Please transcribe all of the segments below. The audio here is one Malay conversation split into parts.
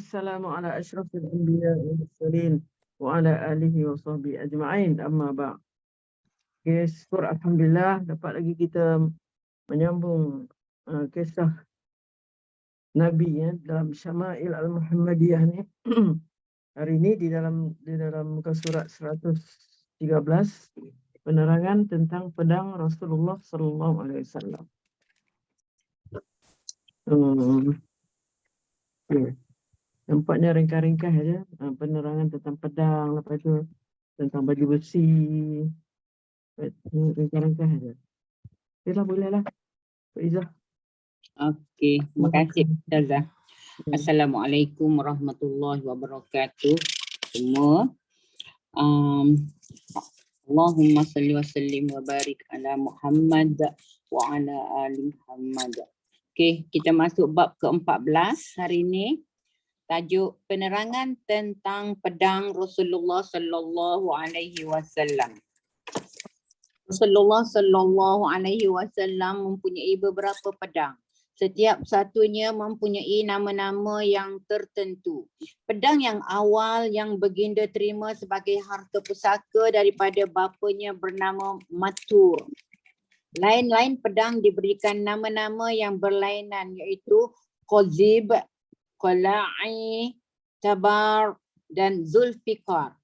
wassalamu ala asyrafil anbiya wal mursalin wa ala alihi wa sahbihi ajma'in, amma ba'd. Okay, syukur alhamdulillah dapat lagi kita menyambung kisah Nabi ya dalam Syama'il Al-Muhammadiyah ni. Hari ini di dalam muka surat 113, penerangan tentang pedang Rasulullah sallallahu alaihi wasallam. Okay. Nampaknya ringkas-ringkas saja, penerangan tentang pedang, lepas tu tentang baju besi, ringkas-ringkas saja. Bolehlah. Pak Izzah. Okey, terima kasih Ustazah. Assalamualaikum warahmatullahi wabarakatuh semua. Allahumma salli wa sallim wa barik ala Muhammad wa ala ali Muhammad. Okey, kita masuk bab ke-14 hari ini. Tajuk penerangan tentang pedang Rasulullah sallallahu alaihi wasallam. Rasulullah sallallahu alaihi wasallam mempunyai beberapa pedang. Setiap satunya mempunyai nama-nama yang tertentu. Pedang yang awal yang baginda terima sebagai harta pusaka daripada bapanya bernama Matur. Lain-lain pedang diberikan nama-nama yang berlainan, iaitu Qazib, Qala'i, Tabar dan Zulfikar.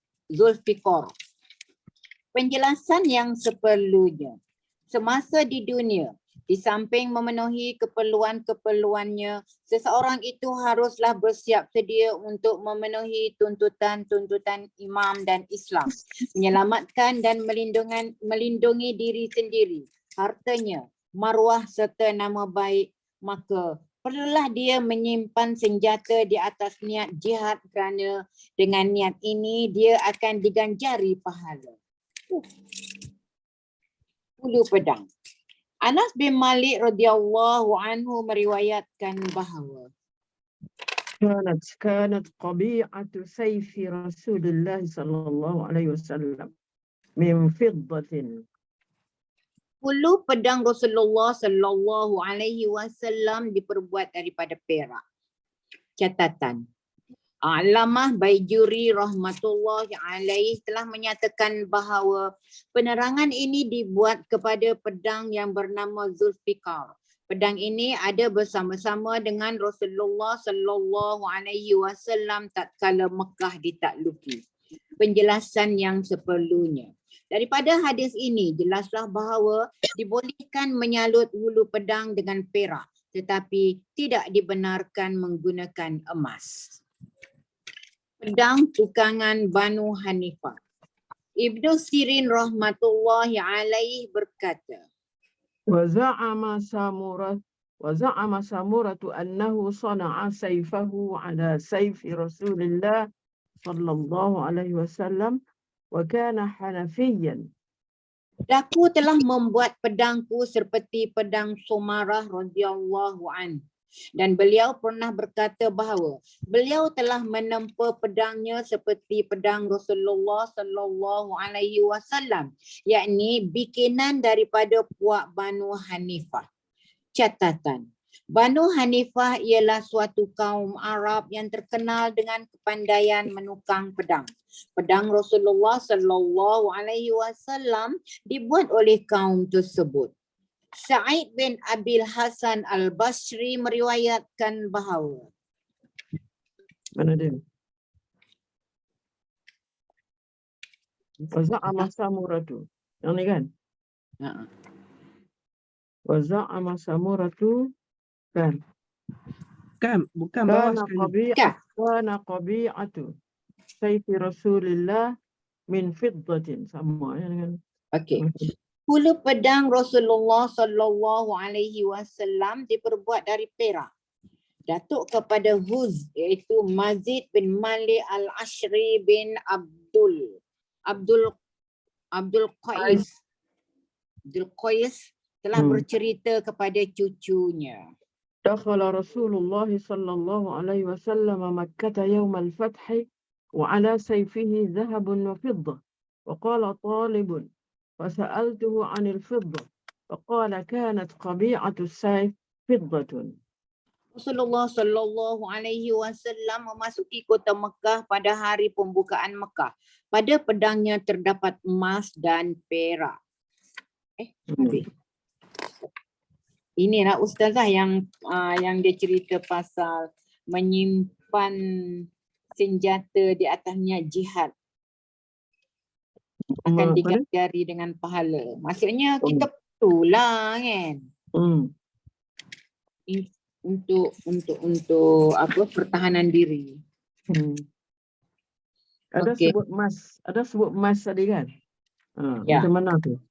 Penjelasan yang seperlunya. Semasa di dunia, di samping memenuhi keperluan-keperluannya, seseorang itu haruslah bersiap sedia untuk memenuhi tuntutan-tuntutan imam dan Islam, menyelamatkan dan melindungi diri sendiri, hartanya, maruah serta nama baik, maka perlulah dia menyimpan senjata di atas niat jihad, kerana dengan niat ini dia akan diganjari pahala. Hulu pedang. Anas bin Malik radhiyallahu anhu meriwayatkan bahawa kanat qabi'atu sayfi Rasulullah sallallahu alaihi wasallam min fiddatin. hulu pedang Rasulullah sallallahu alaihi wasallam diperbuat daripada perak. Catatan. Alamah Baijuri rahmatullahi alaih telah menyatakan bahawa penerangan ini dibuat kepada pedang yang bernama Zulfikar. Pedang ini ada bersama-sama dengan Rasulullah sallallahu alaihi wasallam tatkala Mekah ditakluki. Penjelasan yang seperlunya. Daripada hadis ini jelaslah bahawa dibolehkan menyalut hulu pedang dengan perak, tetapi tidak dibenarkan menggunakan emas. Pedang tukangan Banu Hanifah. Ibnu Sirin rahmatullahi alaih berkata, Wa za'ama Samuratu annahu sana'a sayfahu ala sayfi Rasulillah sallallahu alaihi wasallam wa kana Hanafiyan. Aku telah membuat pedangku seperti pedang Sumarah radhiyallahu anhu. Dan beliau pernah berkata bahawa beliau telah menempa pedangnya seperti pedang Rasulullah sallallahu alaihi wasallam, yakni bikinan daripada puak Banu Hanifah. Catatan. Banu Hanifah ialah suatu kaum Arab yang terkenal dengan kepandaian menukang pedang. Pedang Rasulullah sallallahu alaihi wasallam dibuat oleh kaum tersebut. Sa'id bin Abil Hasan Al-Basri meriwayatkan bahawa Mana dia? Wa za'ama Samuratu. Yang ni kan? Wa za'ama Samuratu kan? Bukan bawah sekali. Kana qabi'atu sayfi Rasulillah min fiddatin. Sama ya dengan. Okey. Hulu pedang Rasulullah sallallahu alaihi wasallam diperbuat dari perak. Datuk kepada Huz, iaitu Mazid bin Malik Al-Ashri bin Abdul Qais telah bercerita kepada cucunya. Dakhala Rasulullah sallallahu alaihi wasallam Makkah yawm al-fath wa ala sayfihi dhahabun wa fiddah wa qala talibun فسألته عن الفضة فقال كانت قبيعة السيف فضة. Rasulullah sallallahu alaihi wasallam memasuki kota Mekah pada hari pembukaan Mekah. Pada pedangnya terdapat emas dan perak. Habis. Inilah ustazah yang dia cerita pasal menyimpan senjata di atasnya jihad akan digajari dengan pahala. Maksudnya kita perlulah kan. Untuk apa, pertahanan diri. Ada sebut emas tadi kan? Ya. Macam mana tu?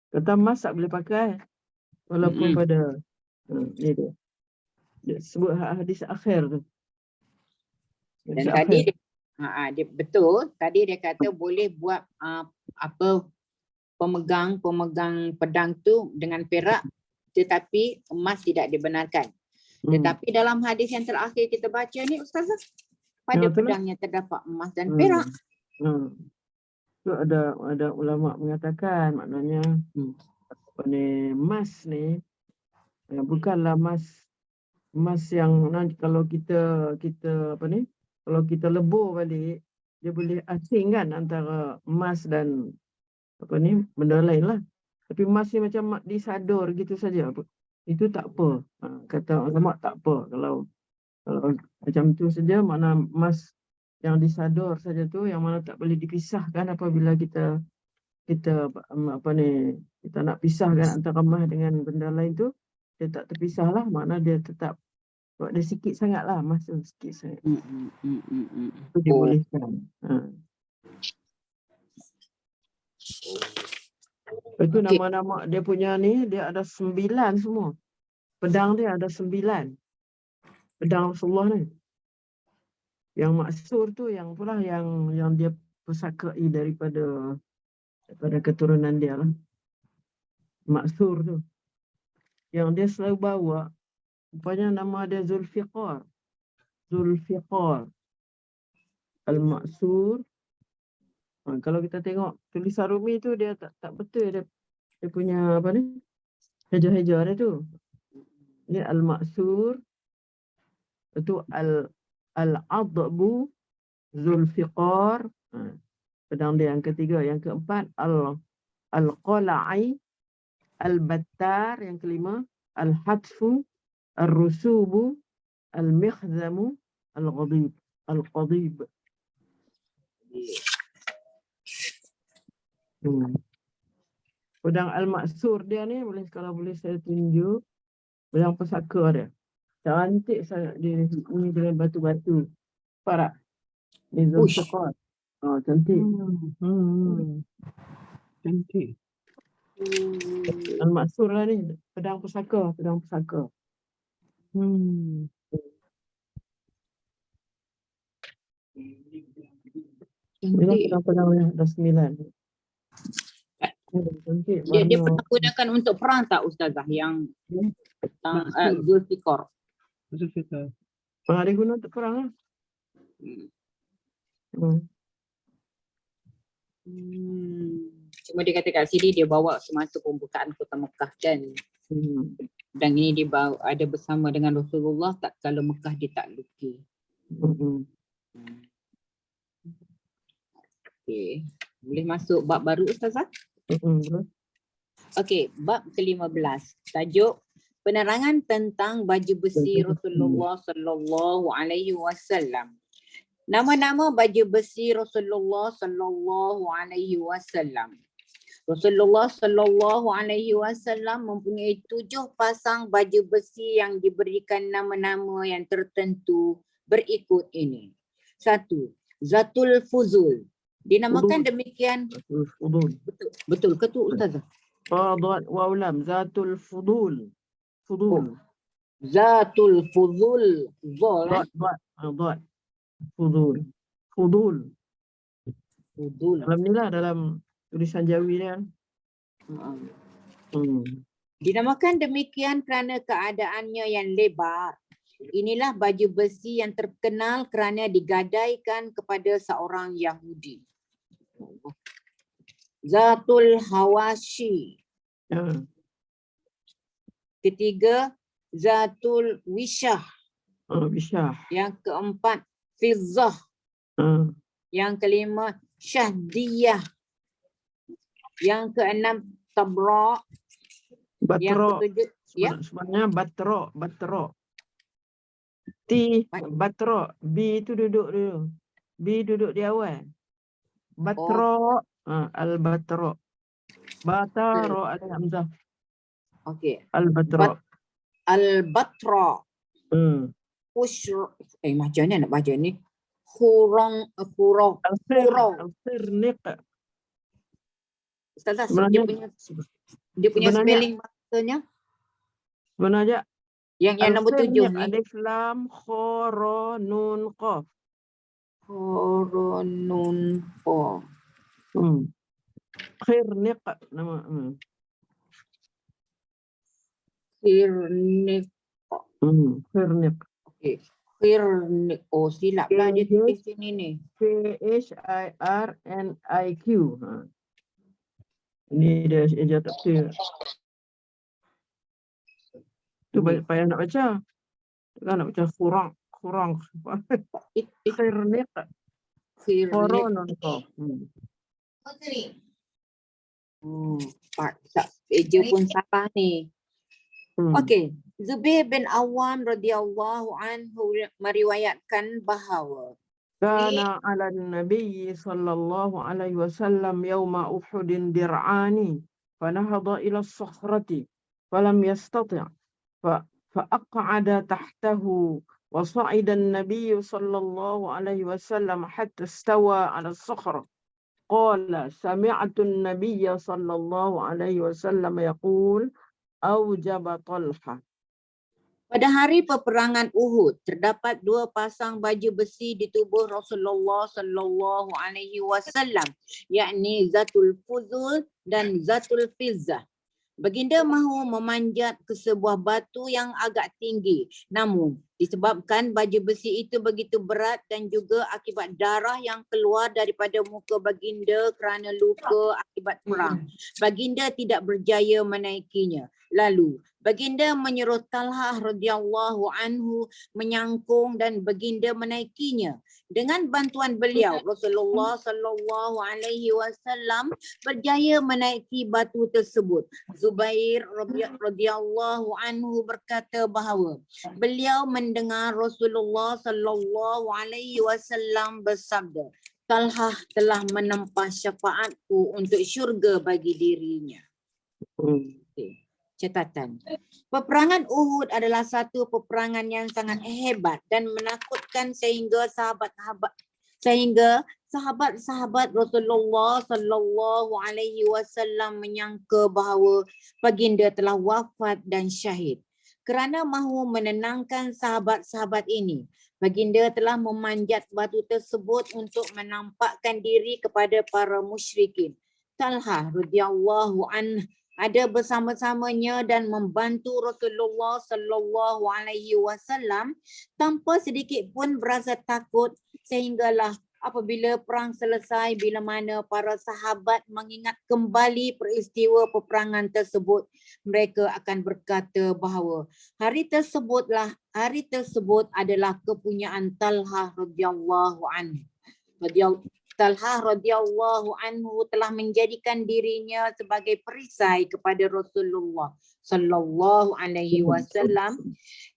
Kata emas tak boleh pakai walaupun pada ni dia sebut hadis akhir tu. Dan tadi dia betul, tadi dia kata boleh buat pemegang pedang tu dengan perak, tetapi emas tidak dibenarkan. Tetapi dalam hadis yang terakhir kita baca ni ustazah, pada pedangnya terdapat emas dan perak. Tu ada ulama mengatakan maknanya emas ni bukanlah emas yang kalau kita kalau kita lebur balik dia boleh asing kan antara emas dan benda lain lah. Tapi emas ni macam disadur gitu saja. Itu tak apa. Kata ulama tak apa kalau macam tu saja, makna emas yang disadur saja tu yang mana tak boleh dipisahkan apabila kita nak pisahkan antara emas dengan benda lain tu, dia tak terpisah lah, makna dia tetap sebab dia sikit sangat lah emas tu, sikit sangat. Itu dibolehkan. Itu nama-nama dia punya ni, dia ada 9 semua. Pedang dia ada 9. Pedang Rasulullah ni. Yang maksur tu yang pula yang dia pusakai daripada keturunan dia lah. Maksur tu. Yang dia selalu bawa, rupanya nama dia Zulfiqar. Zulfiqar. Al-Maksur. Kalau kita tengok tulisan Rumi tu dia tak betul dia punya heja-heja dia tu. Ini Al-Maksur. Itu Al-Adbu Zulfiqar. Pedang dia yang ketiga. Yang keempat Al-Qala'i Al-Battar. Yang kelima Al-Hatfu Al-Rusubu Al-Mikhzamu Al-Qadib. Pedang Al-Maksur dia ni kalau boleh saya tunjuk. Pedang pusaka dia. Cantik sangat dia ni dengan batu-batu. Parak. Ni Zulfiqar. Cantik. Cantik. Al-Maksur lah ni. Pedang pusaka. Ini pedang yang ada 9. Cantik. Dia pernah gunakan untuk perang tak ustazah yang Zulfiqar? Pernah diguna untuk perang lah. Cuma dia kata kat sini dia bawa semasa pembukaan kota Mekah dan ini dia bawa, ada bersama dengan Rasulullah tak kalau Mekah ditakluki. Okey, boleh masuk bab baru ustazah? Okey, bab ke-15. Tajuk penerangan tentang baju besi Rasulullah sallallahu alaihi wasallam. Nama-nama baju besi Rasulullah sallallahu alaihi wasallam. Rasulullah sallallahu alaihi wasallam mempunyai 7 pasang baju besi yang diberikan nama-nama yang tertentu berikut ini. 1. Zatul Fuzul. Dinamakan demikian. Betul ke tu ustazah? Fadhat wa ulam. Zatul Fudul. Zatul Fuzul. Dhat. Fudul. Dalam ni lah, dalam tulisan Jawi ni kan. Dinamakan demikian kerana keadaannya yang lebar. Inilah baju besi yang terkenal kerana digadaikan kepada seorang Yahudi. Zatul Hawashi. Ketiga, Zatul Wishah. Bisyah. Yang keempat, fizzah. Yang kelima, syahdiyah. Yang keenam, tabra. Yang Batro. ketujuh, ya. Sebenarnya batro. Batro. B itu duduk dulu. B duduk di awal. Batro. Al-batro. Bataro ada hamzah. Okey. Al-batro. Al-batra. Macam mana nak baca ni? Hurang. Al-khirniq. Ustazah, Sebenarnya dia punya spelling bahasanya sebenarnya yang nombor 7 ni. Alif lam kha ra nun qaf. Nun qaf. Khirniq nama. Khirniq. Khirniq. Okey. Khirniq. Oh, silap lah dia tulis sini ni. Khirniq. Ini dia ejaan takdir. Tu payah nak baca. Kan nak baca kurang. Khirniq. Koronun qaf. Tak eja pun salah ni. Okey, Zubair bin Awam radhiyallahu anhu meriwayatkan bahawa Kana 'ala an-nabiy sallallahu alaihi wasallam yawma Uhudin dir'ani fanahada ila as-sakhrati falam yastati' fa'aq'ada tahtahu wa sa'ida an-nabiy sallallahu alaihi wasallam hatta istawa 'ala as-sakhra qala sami'tu an-nabiy sallallahu alaihi wasallam yaqul awjaba Talha. pada hari peperangan Uhud terdapat 2 pasang baju besi di tubuh Rasulullah sallallahu alaihi wasallam, yakni Zatul Fuzul dan Zatul Fizzah. Baginda mahu memanjat ke sebuah batu yang agak tinggi. Namun disebabkan baju besi itu begitu berat dan juga akibat darah yang keluar daripada muka baginda kerana luka akibat perang, baginda tidak berjaya menaikinya. Lalu baginda menyuruh Talhah radhiyallahu anhu menyangkung dan baginda menaikinya. Dengan bantuan beliau, Rasulullah sallallahu alaihi wasallam berjaya menaiki batu tersebut. Zubair radhiyallahu anhu berkata bahawa beliau mendengar Rasulullah sallallahu alaihi wasallam bersabda, Talhah telah menempah syafaatku untuk syurga bagi dirinya. Catatan. Peperangan Uhud adalah satu peperangan yang sangat hebat dan menakutkan sehingga sahabat-sahabat Rasulullah sallallahu alaihi wasallam menyangka bahawa baginda telah wafat dan syahid. Kerana mahu menenangkan sahabat-sahabat ini, baginda telah memanjat batu tersebut untuk menampakkan diri kepada para musyrikin. Talhah radhiyallahu anhu ada bersama-samanya dan membantu Rasulullah sallallahu alaihi wasallam tanpa sedikit pun berasa takut, sehinggalah apabila perang selesai, bila mana para sahabat mengingat kembali peristiwa peperangan tersebut, mereka akan berkata bahawa hari tersebut adalah kepunyaan Talhah radhiyallahu anhu. Talhah radhiyallahu anhu telah menjadikan dirinya sebagai perisai kepada Rasulullah sallallahu alaihi wasallam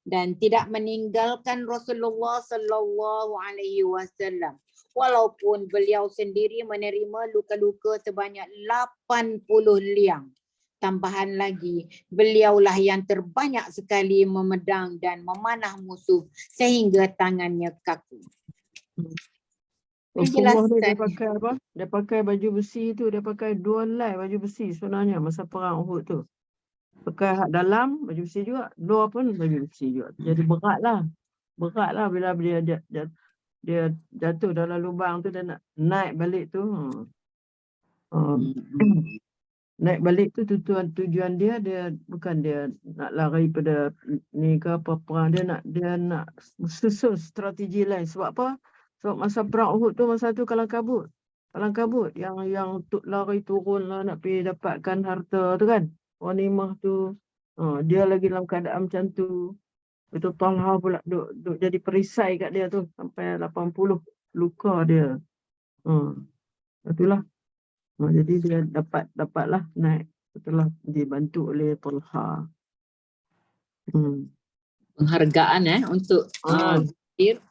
dan tidak meninggalkan Rasulullah sallallahu alaihi wasallam. Walaupun beliau sendiri menerima luka-luka sebanyak 80 liang. Tambahan lagi, beliaulah yang terbanyak sekali memedang dan memanah musuh sehingga tangannya kaku. Rasulullah ni dia pakai apa? Dia pakai baju besi tu, dia pakai 2 helai baju besi sebenarnya masa perang Uhud tu. Pakai hak dalam baju besi juga, luar pun baju besi juga. Jadi beratlah bila dia jatuh dalam lubang tu, dia nak naik balik tu. Naik balik tu tujuan dia bukan dia nak lari pada ni ke apa perang, dia nak susun strategi lain. Sebab apa? Sebab masa perang Uhud tu masa tu kalang kabut yang lari turun lah nak pergi dapatkan harta tu kan, ghanimah tu. Dia lagi dalam keadaan macam tu. Itu Talha pula duk jadi perisai kat dia tu sampai 80 luka dia. Itulah. Jadi dia dapatlah naik setelah dibantu oleh Talha. Penghargaan untuk zikir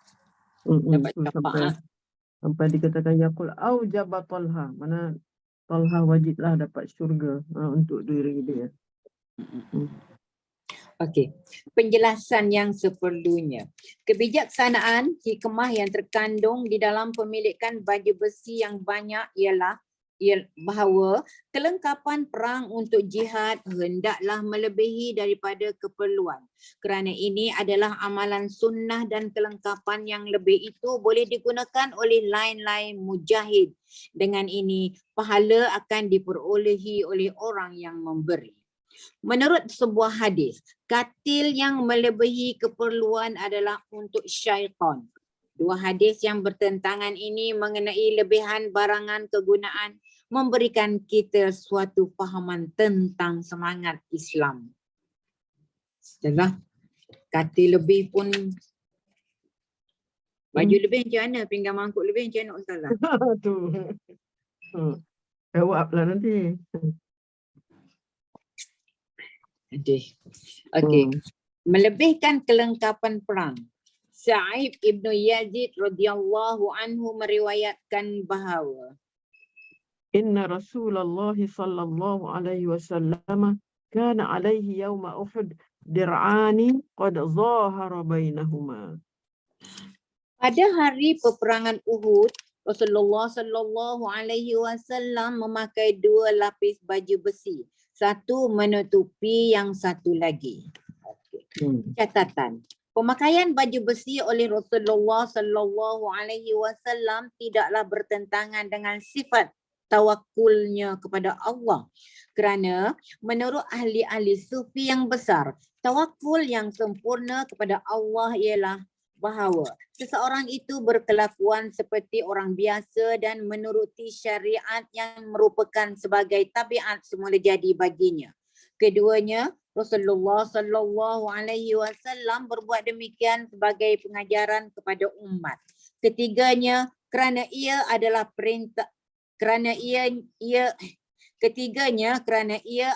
dapat syafaat. Sampai dikatakan yaqul aujaba Talha, mana Talha wajiblah dapat syurga untuk diri dia. Okey, penjelasan yang seperlunya. Kebijaksanaan hikmah yang terkandung di dalam pemilikan baju besi yang banyak ialah bahawa kelengkapan perang untuk jihad hendaklah melebihi daripada keperluan. Kerana ini adalah amalan sunnah dan kelengkapan yang lebih itu boleh digunakan oleh lain-lain mujahid. Dengan ini, pahala akan diperolehi oleh orang yang memberi. Menurut sebuah hadis, katil yang melebihi keperluan adalah untuk syaitan. Dua hadis yang bertentangan ini mengenai lebihan barangan kegunaan memberikan kita suatu fahaman tentang semangat Islam. Setelah katil lebih pun baju lebih macam mana? Pinggang mangkuk lebih macam mana Ustazah? Tu. Jawablah nanti. Okey. Melebihkan kelengkapan perang. Sa'ib ibnu Yazid radhiyallahu anhu meriwayatkan bahawa Inna Rasulullah sallallahu alaihi wasallam kana alaihi yawma Uhud dir'ani qad zahara bainahuma. Pada hari peperangan Uhud, Rasulullah sallallahu alaihi wasallam memakai dua lapis baju besi. Satu menutupi yang satu lagi. Catatan. Pemakaian baju besi oleh Rasulullah sallallahu alaihi wasallam tidaklah bertentangan dengan sifat tawakulnya kepada Allah. Kerana menurut ahli-ahli sufi yang besar, tawakul yang sempurna kepada Allah ialah bahawa seseorang itu berkelakuan seperti orang biasa dan menuruti syariat yang merupakan sebagai tabiat semula jadi baginya. Keduanya, Rasulullah sallallahu alaihi wasallam berbuat demikian sebagai pengajaran kepada umat. Ketiganya, kerana ia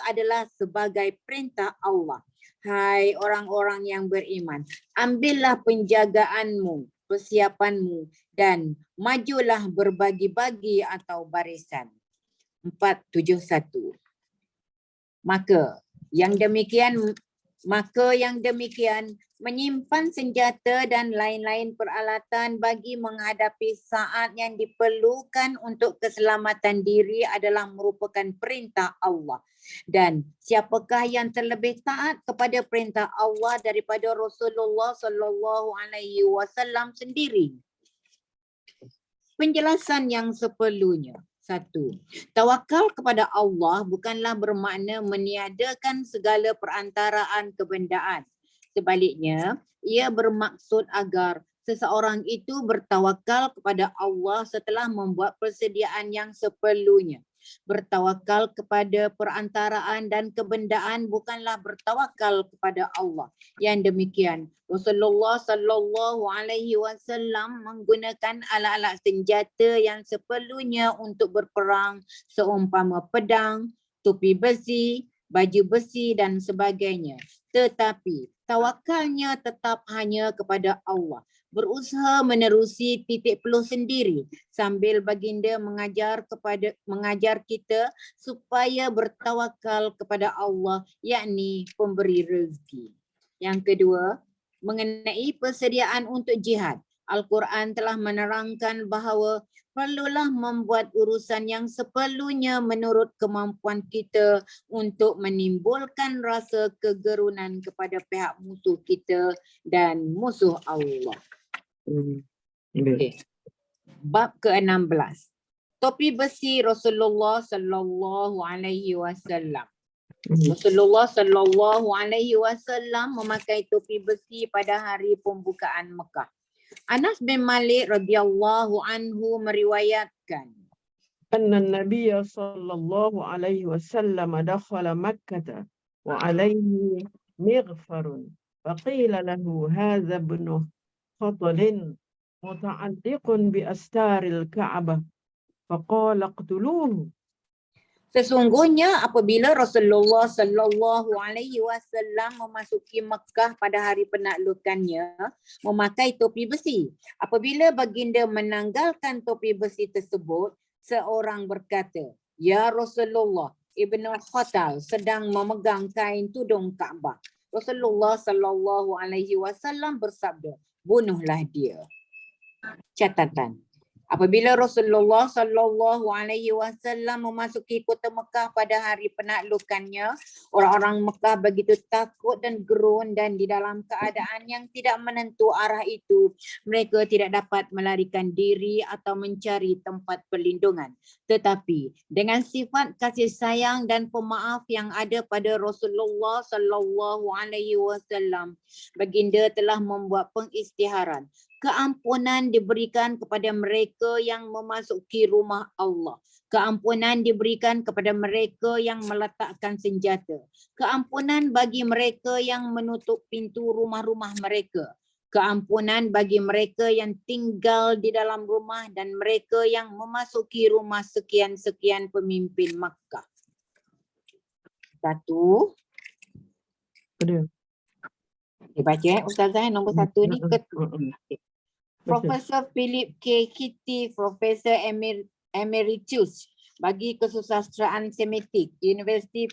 adalah sebagai perintah Allah. Hai orang-orang yang beriman, ambillah penjagaanmu, persiapanmu dan majulah berbagi-bagi atau barisan. 471. Maka yang demikian menyimpan senjata dan lain-lain peralatan bagi menghadapi saat yang diperlukan untuk keselamatan diri adalah merupakan perintah Allah. Dan siapakah yang terlebih taat kepada perintah Allah daripada Rasulullah sallallahu alaihi wasallam sendiri? Penjelasan yang seperlunya. 1. Tawakal kepada Allah bukanlah bermakna meniadakan segala perantaraan kebendaan. Sebaliknya, ia bermaksud agar seseorang itu bertawakal kepada Allah setelah membuat persediaan yang seperlunya. Bertawakal kepada perantaraan dan kebendaan bukanlah bertawakal kepada Allah. Yang demikian, Rasulullah sallallahu alaihi wasallam menggunakan alat-alat senjata yang seperlunya untuk berperang seumpama pedang, topi besi, baju besi dan sebagainya. Tetapi tawakalnya tetap hanya kepada Allah. Berusaha menerusi titik peluh sendiri sambil baginda mengajar kita supaya bertawakal kepada Allah, yakni pemberi rezeki. Yang kedua, mengenai persediaan untuk jihad. Al-Quran telah menerangkan bahawa perlulah membuat urusan yang seperlunya menurut kemampuan kita untuk menimbulkan rasa kegerunan kepada pihak musuh kita dan musuh Allah. Okay. Bab ke-16. Topi besi Rasulullah sallallahu alaihi wasallam. Rasulullah sallallahu alaihi wasallam memakai topi besi pada hari pembukaan Mekah. Anas bin Malik radhiyallahu anhu meriwayatkan anna an-nabiy sallallahu alaihi wasallam dakhala Makkah wa alaihi mighfarun فقيل له هذا ابن خطل متعلق بأستار الكعبة فقال اقتلوه. Sesungguhnya apabila Rasulullah sallallahu alaihi wasallam memasuki Mekah pada hari penaklukannya memakai topi besi. Apabila baginda menanggalkan topi besi tersebut, seorang berkata, "Ya Rasulullah, Ibnu Khatal sedang memegang kain tudung Kaabah." Rasulullah sallallahu alaihi wasallam bersabda, "Bunuhlah dia." Catatan. Apabila Rasulullah sallallahu alaihi wasallam memasuki kota Mekah pada hari penaklukannya, orang-orang Mekah begitu takut dan gerun dan di dalam keadaan yang tidak menentu arah itu, mereka tidak dapat melarikan diri atau mencari tempat perlindungan. Tetapi dengan sifat kasih sayang dan pemaaf yang ada pada Rasulullah sallallahu alaihi wasallam, baginda telah membuat pengisytiharan. Keampunan diberikan kepada mereka yang memasuki rumah Allah. Keampunan diberikan kepada mereka yang meletakkan senjata. Keampunan bagi mereka yang menutup pintu rumah-rumah mereka. Keampunan bagi mereka yang tinggal di dalam rumah dan mereka yang memasuki rumah sekian-sekian pemimpin Makkah. Satu. Ada. Dibaca Ustazah nombor satu ni. Profesor Philip K. Kitty, Profesor Emeritus bagi kesusastraan Semitik, Universiti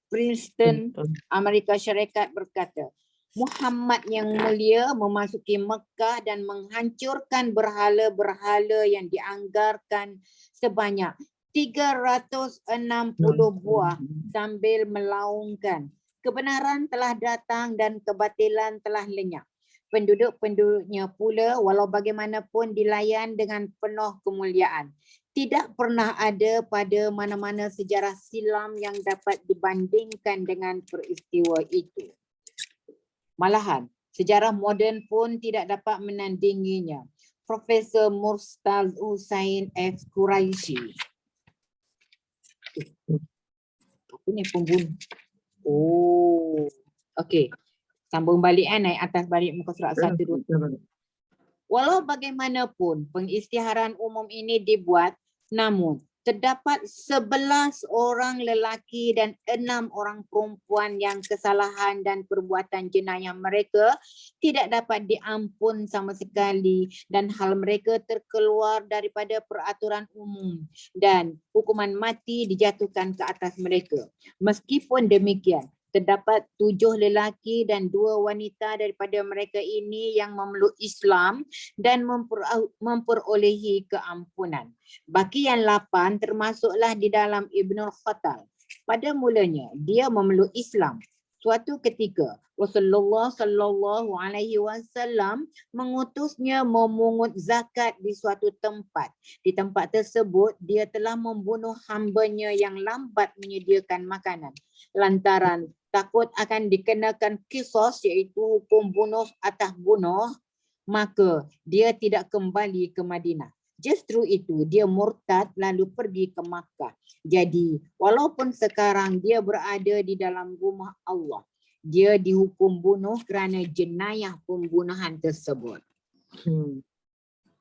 Princeton, Amerika Syarikat berkata, Muhammad yang mulia memasuki Mekah dan menghancurkan berhala-berhala yang dianggarkan sebanyak 360 buah sambil melaungkan. Kebenaran telah datang dan kebatilan telah lenyap. Penduduk-penduduknya pula walau bagaimanapun dilayan dengan penuh kemuliaan. Tidak pernah ada pada mana-mana sejarah silam yang dapat dibandingkan dengan peristiwa itu. Malahan, sejarah moden pun tidak dapat menandinginya. Profesor Murtad Hussain F. Quraisy. Apa ni pembunuh? Oh, okey. Sambung balik naik atas balik muka surat 1 dulu. Walau bagaimanapun pengisytiharan umum ini dibuat, namun terdapat 11 orang lelaki dan 6 orang perempuan yang kesalahan dan perbuatan jenayah mereka tidak dapat diampun sama sekali dan hal mereka terkeluar daripada peraturan umum dan hukuman mati dijatuhkan ke atas mereka. Meskipun demikian, terdapat 7 lelaki dan 2 wanita daripada mereka ini yang memeluk Islam dan memperolehi keampunan. Baki yang 8 termasuklah di dalam Ibnul Khatal. Pada mulanya dia memeluk Islam. Suatu ketika Rasulullah sallallahu alaihi wasallam mengutusnya memungut zakat di suatu tempat. Di tempat tersebut dia telah membunuh hambanya yang lambat menyediakan makanan. Lantaran takut akan dikenakan qisas iaitu hukum bunuh atas bunuh, maka dia tidak kembali ke Madinah. Justru itu dia murtad lalu pergi ke Makkah. Jadi walaupun sekarang dia berada di dalam rumah Allah, dia dihukum bunuh kerana jenayah pembunuhan tersebut.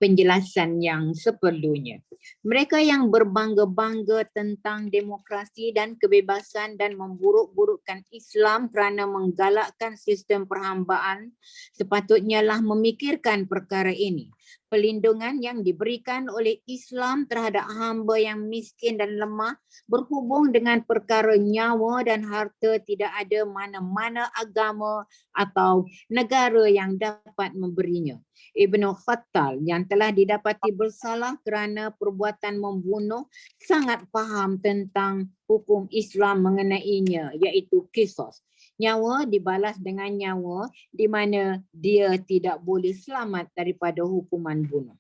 Penjelasan yang seperlunya. Mereka yang berbangga-bangga tentang demokrasi dan kebebasan dan memburuk-burukkan Islam kerana menggalakkan sistem perhambaan sepatutnya lah memikirkan perkara ini. Pelindungan yang diberikan oleh Islam terhadap hamba yang miskin dan lemah berhubung dengan perkara nyawa dan harta tidak ada mana-mana agama atau negara yang dapat memberinya. Ibnu Khattal yang telah didapati bersalah kerana perbuatan membunuh sangat faham tentang hukum Islam mengenainya iaitu qisas. Nyawa dibalas dengan nyawa di mana dia tidak boleh selamat daripada hukuman bunuh.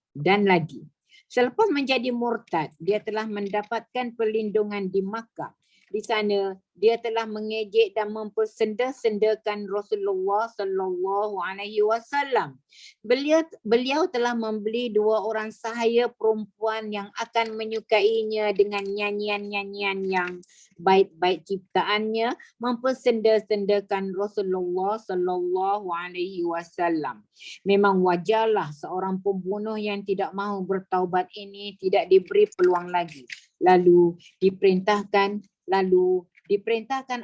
Dan lagi, selepas menjadi murtad, dia telah mendapatkan perlindungan di Makkah di sana dia telah mengejek dan mempersenda-sendakan Rasulullah sallallahu alaihi wasallam. Beliau telah membeli 2 orang sahaya perempuan yang akan menyukainya dengan nyanyian-nyanyian yang bait-bait ciptaannya, mempersenda-sendakan Rasulullah sallallahu alaihi wasallam. Memang wajarlah seorang pembunuh yang tidak mahu bertaubat ini tidak diberi peluang lagi. Lalu diperintahkan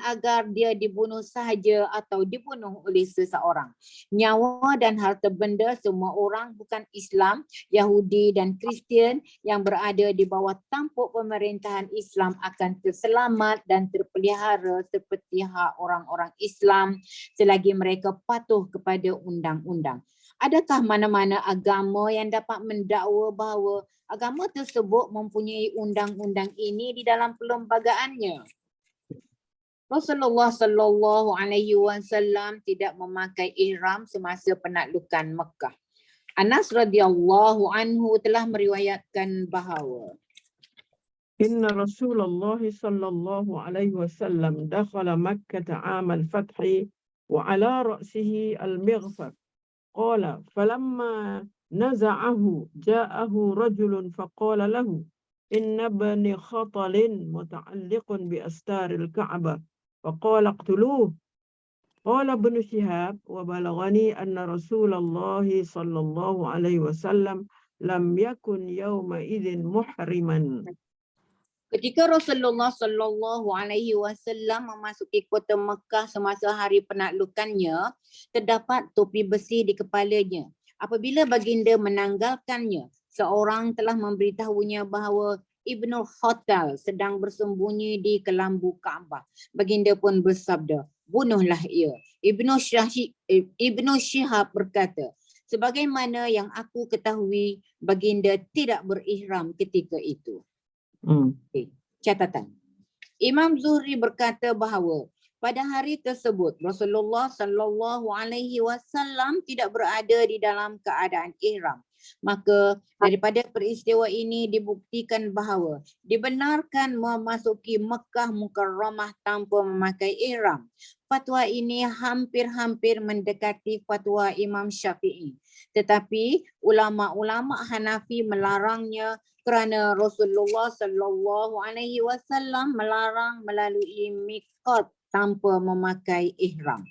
agar dia dibunuh sahaja atau dibunuh oleh seseorang. Nyawa dan harta benda semua orang bukan Islam, Yahudi dan Kristian yang berada di bawah tampuk pemerintahan Islam akan terselamat dan terpelihara seperti hak orang-orang Islam selagi mereka patuh kepada undang-undang. Adakah mana-mana agama yang dapat mendakwa bahawa agama tersebut mempunyai undang-undang ini di dalam perlembagaannya? Rasulullah sallallahu alaihi wasallam tidak memakai ihram semasa penaklukan Mekah. Anas radhiyallahu anhu telah meriwayatkan bahawa Inna Rasulullah sallallahu alaihi wasallam dakhala Makkah 'am al-fath wa 'ala ra'sihi al-mighfar. Qala falamma naza'ahu ja'ahu rajulun faqala lahu inna bani khatalin muta'alliqun bi astaril Ka'bah. فقال اقتلوه. قال ابن شهاب وبلغني أن رسول الله صلى الله عليه وسلم لم يكن يومئذ محرما. ketika Rasulullah sallallahu alaihi wasallam memasuki kota Mekah semasa hari penaklukannya, terdapat topi besi di kepalanya. Apabila baginda menanggalkannya, seorang telah memberitahunya bahawa Ibnu Khatal sedang bersembunyi di kelambu Kaabah. Baginda pun bersabda, bunuhlah ia. Ibnu Syihab berkata, sebagaimana yang aku ketahui, baginda tidak berihram ketika itu. Okay. Catatan. Imam Zuhri berkata bahawa pada hari tersebut Rasulullah sallallahu alaihi wasallam tidak berada di dalam keadaan ihram. Maka daripada peristiwa ini dibuktikan bahawa dibenarkan memasuki Mekah Mukarramah tanpa memakai ihram. Fatwa ini hampir-hampir mendekati fatwa Imam Syafi'i. Tetapi ulama-ulama Hanafi melarangnya kerana Rasulullah sallallahu alaihi wasallam melarang melalui miqat tanpa memakai ihram.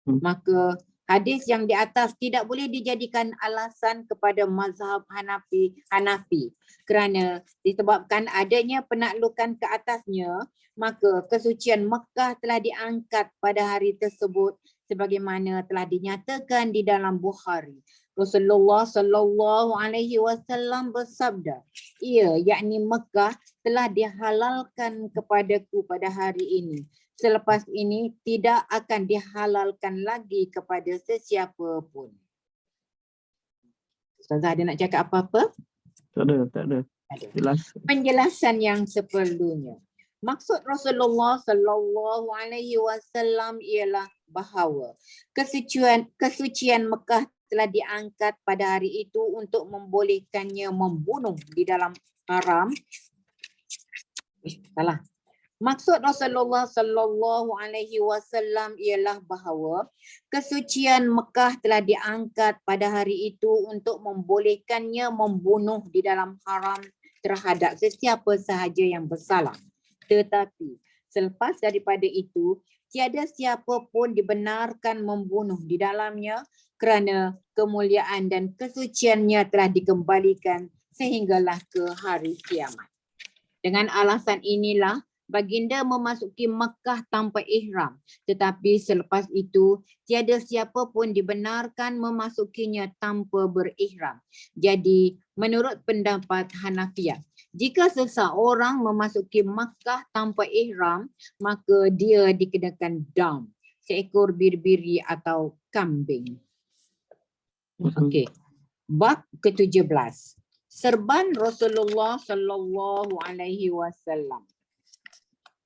Maka hadis yang di atas tidak boleh dijadikan alasan kepada mazhab Hanafi kerana disebabkan adanya penaklukan ke atasnya, maka kesucian Mekah telah diangkat pada hari tersebut sebagaimana telah dinyatakan di dalam Bukhari. Rasulullah sallallahu alaihi wasallam bersabda, ia yakni Mekah telah dihalalkan kepadaku pada hari ini. Selepas ini tidak akan dihalalkan lagi kepada sesiapa pun. Ustazah ada nak cakap apa-apa? Tak ada. Jelas. Penjelasan yang seperlunya. Maksud Rasulullah sallallahu alaihi wasallam ialah bahawa kesucian Mekah telah diangkat pada hari itu untuk membolehkannya membunuh di dalam haram. Salah. Maksud Rasulullah sallallahu alaihi wasallam ialah bahawa kesucian Mekah telah diangkat pada hari itu untuk membolehkannya membunuh di dalam haram terhadap sesiapa sahaja yang bersalah. Tetapi selepas daripada itu, tiada siapa pun dibenarkan membunuh di dalamnya kerana kemuliaan dan kesuciannya telah dikembalikan sehinggalah ke hari kiamat. Dengan alasan inilah baginda memasuki Mekah tanpa ihram, tetapi selepas itu tiada siapa pun dibenarkan memasukinya tanpa berihram. Jadi menurut pendapat Hanafiyah, jika seseorang memasuki Mekah tanpa ihram, maka dia dikenakan dam, seekor biri-biri atau kambing. Okey. Bab ke-17. Serban Rasulullah sallallahu alaihi wasallam.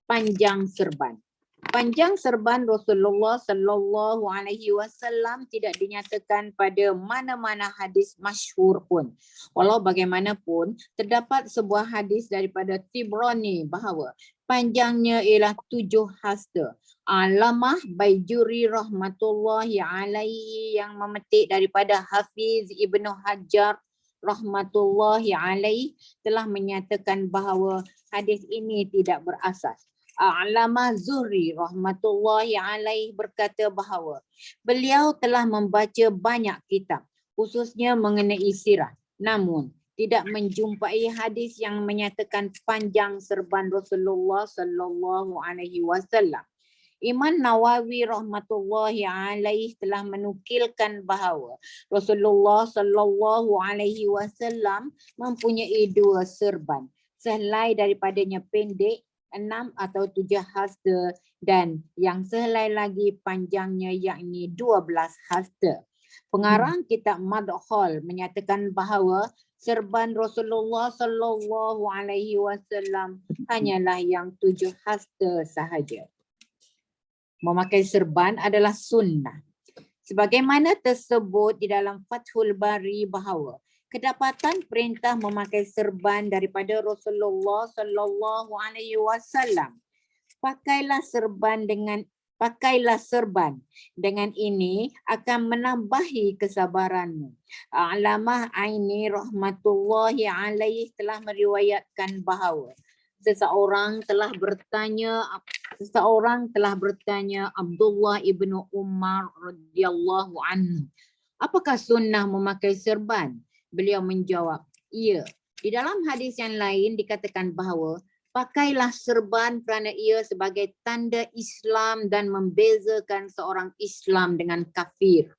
Panjang serban. Panjang serban Rasulullah sallallahu alaihi wasallam tidak dinyatakan pada mana-mana hadis masyhur pun. Walau bagaimanapun, terdapat sebuah hadis daripada Tibrani bahawa panjangnya ialah 7 hasta. Alamah Baijuri rahmatullahi alaihi yang memetik daripada Hafiz Ibnu Hajar rahmatullahi alaihi telah menyatakan bahawa hadis ini tidak berasas. Alamah Zuhri rahmatullahi alaih berkata bahawa beliau telah membaca banyak kitab khususnya mengenai sirah, namun tidak menjumpai hadis yang menyatakan panjang serban Rasulullah sallallahu alaihi wasallam. Imam Nawawi rahmatullahi alaih telah menukilkan bahawa Rasulullah sallallahu alaihi wasallam mempunyai 2 serban, sehelai daripadanya pendek 6 atau 7 hasta dan yang sehelai lagi panjangnya yakni 12 hasta. Pengarang kitab Madkhal menyatakan bahawa serban Rasulullah sallallahu alaihi wasallam hanyalah yang 7 hasta sahaja. Memakai serban adalah sunnah. Sebagaimana tersebut di dalam Fathul Bari bahawa kedapatan perintah memakai serban daripada Rasulullah sallallahu alaihi wasallam. Pakailah serban. Dengan ini akan menambahi kesabaranmu. Alamah Aini rahmatullahi alaihi telah meriwayatkan bahawa seseorang telah bertanya Abdullah ibnu Umar radhiyallahu anhu, apakah sunnah memakai serban? Beliau menjawab, ya. Di dalam hadis yang lain dikatakan bahawa pakailah serban kerana ia sebagai tanda Islam dan membezakan seorang Islam dengan kafir.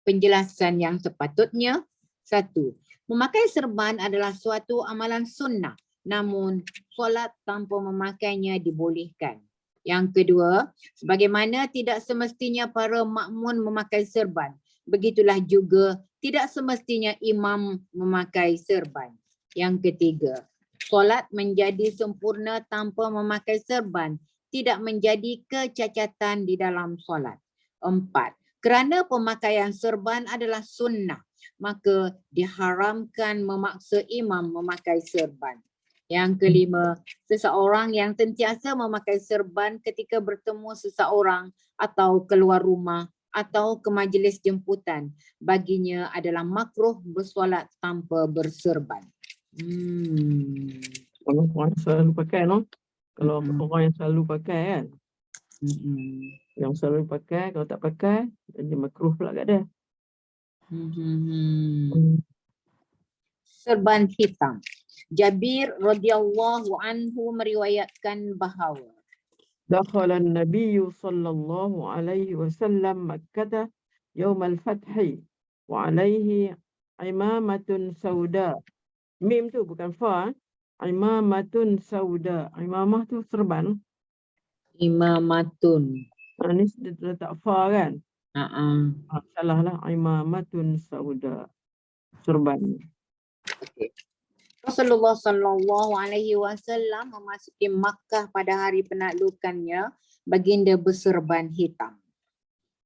Penjelasan yang sepatutnya, 1. Memakai serban adalah suatu amalan sunnah, namun solat tanpa memakainya dibolehkan. Yang kedua, sebagaimana tidak semestinya para makmun memakai serban, begitulah juga tidak semestinya imam memakai serban. Yang ketiga, solat menjadi sempurna tanpa memakai serban tidak menjadi kecacatan di dalam solat. 4. Kerana pemakaian serban adalah sunnah, maka diharamkan memaksa imam memakai serban. Yang kelima, seseorang yang sentiasa memakai serban ketika bertemu seseorang atau keluar rumah atau ke majlis jemputan, baginya adalah makruh bersolat tanpa berserban. Kalau orang selalu pakai, no? Kalau orang yang selalu pakai kan, yang selalu pakai, kalau tak pakai, jadi makruh pula kat dia. Serban hitam. Jabir radhiyallahu anhu meriwayatkan bahawa Dakhala an-nabiy sallallahu alaihi wasallam Makkah yawm al-fath wa alaihi imamatun sauda. Mim tu bukan fa. Imamatun sauda. Imamah tu serban. imamatun. Ni dia letak fa kan? Salah lah. Imamatun sauda. Serban. Okay. Rasulullah sallallahu alaihi wasallam memasuki Makkah pada hari penaklukannya, baginda berserban hitam.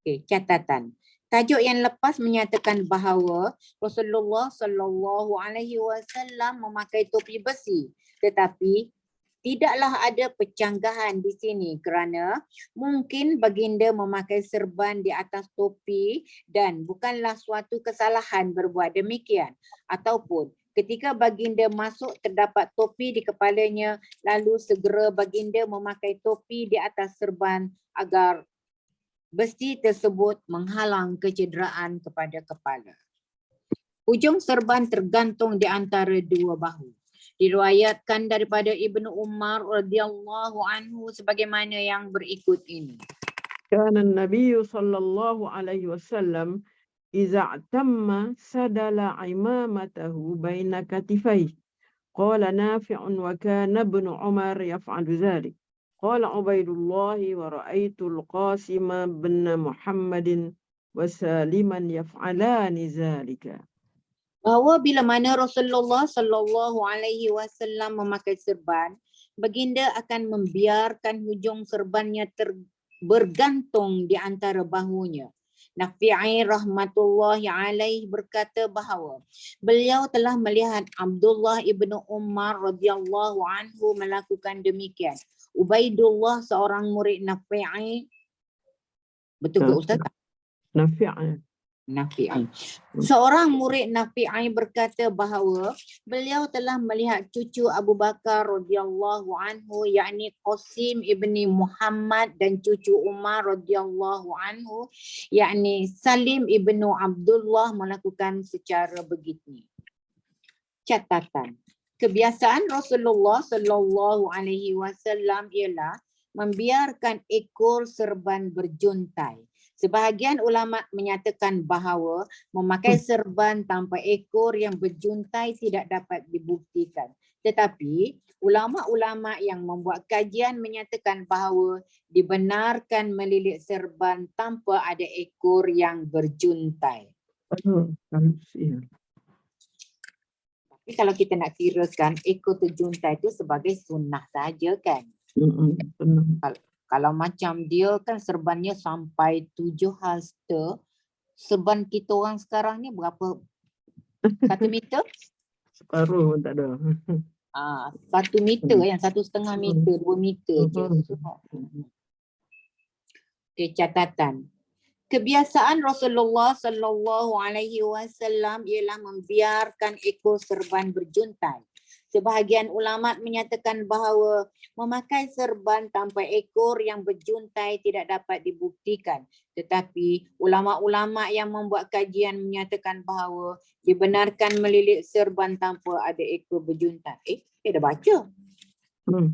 Okey, catatan. Tajuk yang lepas menyatakan bahawa Rasulullah sallallahu alaihi wasallam memakai topi besi, tetapi tidaklah ada pencanggahan di sini kerana mungkin baginda memakai serban di atas topi dan bukanlah suatu kesalahan berbuat demikian, ataupun ketika baginda masuk terdapat topi di kepalanya, lalu segera baginda memakai topi di atas serban agar besi tersebut menghalang kecederaan kepada kepala. Ujung serban tergantung di antara 2 bahu. Diriwayatkan daripada Ibnu Umar radhiyallahu anhu sebagaimana yang berikut ini. Kana an-nabiy sallallahu alaihi wasallam إذا اعتم سدل عمامته بين كتفيه. قال نافع وكان ابن عمر يفعل ذلك. قال عبيد الله ورأيت القاسم بن محمد وسالما يفعلان ذلك. Bahawa bila mana Rasulullah sallallahu alaihi wasallam memakai serban, baginda akan membiarkan hujung serbannya bergantung di antara bahunya. Nafi'i rahmatullahi alaih berkata bahawa beliau telah melihat Abdullah ibnu Umar radhiyallahu anhu melakukan demikian. Ubaidullah seorang murid Nafi'i, betul ke Ustaz? Nafi'. Nafi'i. Seorang murid Nafi'i berkata bahawa beliau telah melihat cucu Abu Bakar radhiyallahu anhu, yakni Qasim ibni Muhammad, dan cucu Umar radhiyallahu anhu, yakni Salim ibnu Abdullah melakukan secara begitu. Catatan. Kebiasaan Rasulullah sallallahu alaihi wasallam ialah membiarkan ekor serban berjuntai. Sebahagian ulama menyatakan bahawa memakai serban tanpa ekor yang berjuntai tidak dapat dibuktikan. Tetapi ulama-ulama yang membuat kajian menyatakan bahawa dibenarkan melilit serban tanpa ada ekor yang berjuntai. Tapi kalau kita nak kirakan ekor terjuntai itu sebagai sunnah saja kan. Kalau macam dia kan serbannya sampai 7 hasta. Serban kita orang sekarang ni berapa? 1 meter? Separuh pun tak ada. 1 meter yang 1,5 meter, 2 meter je. Okay, catatan. Kebiasaan Rasulullah sallallahu alaihi wasallam ialah membiarkan ekor serban berjuntai. Sebahagian ulama menyatakan bahawa memakai serban tanpa ekor yang berjuntai tidak dapat dibuktikan. Tetapi ulama-ulama yang membuat kajian menyatakan bahawa dibenarkan melilit serban tanpa ada ekor berjuntai. Dia dah baca.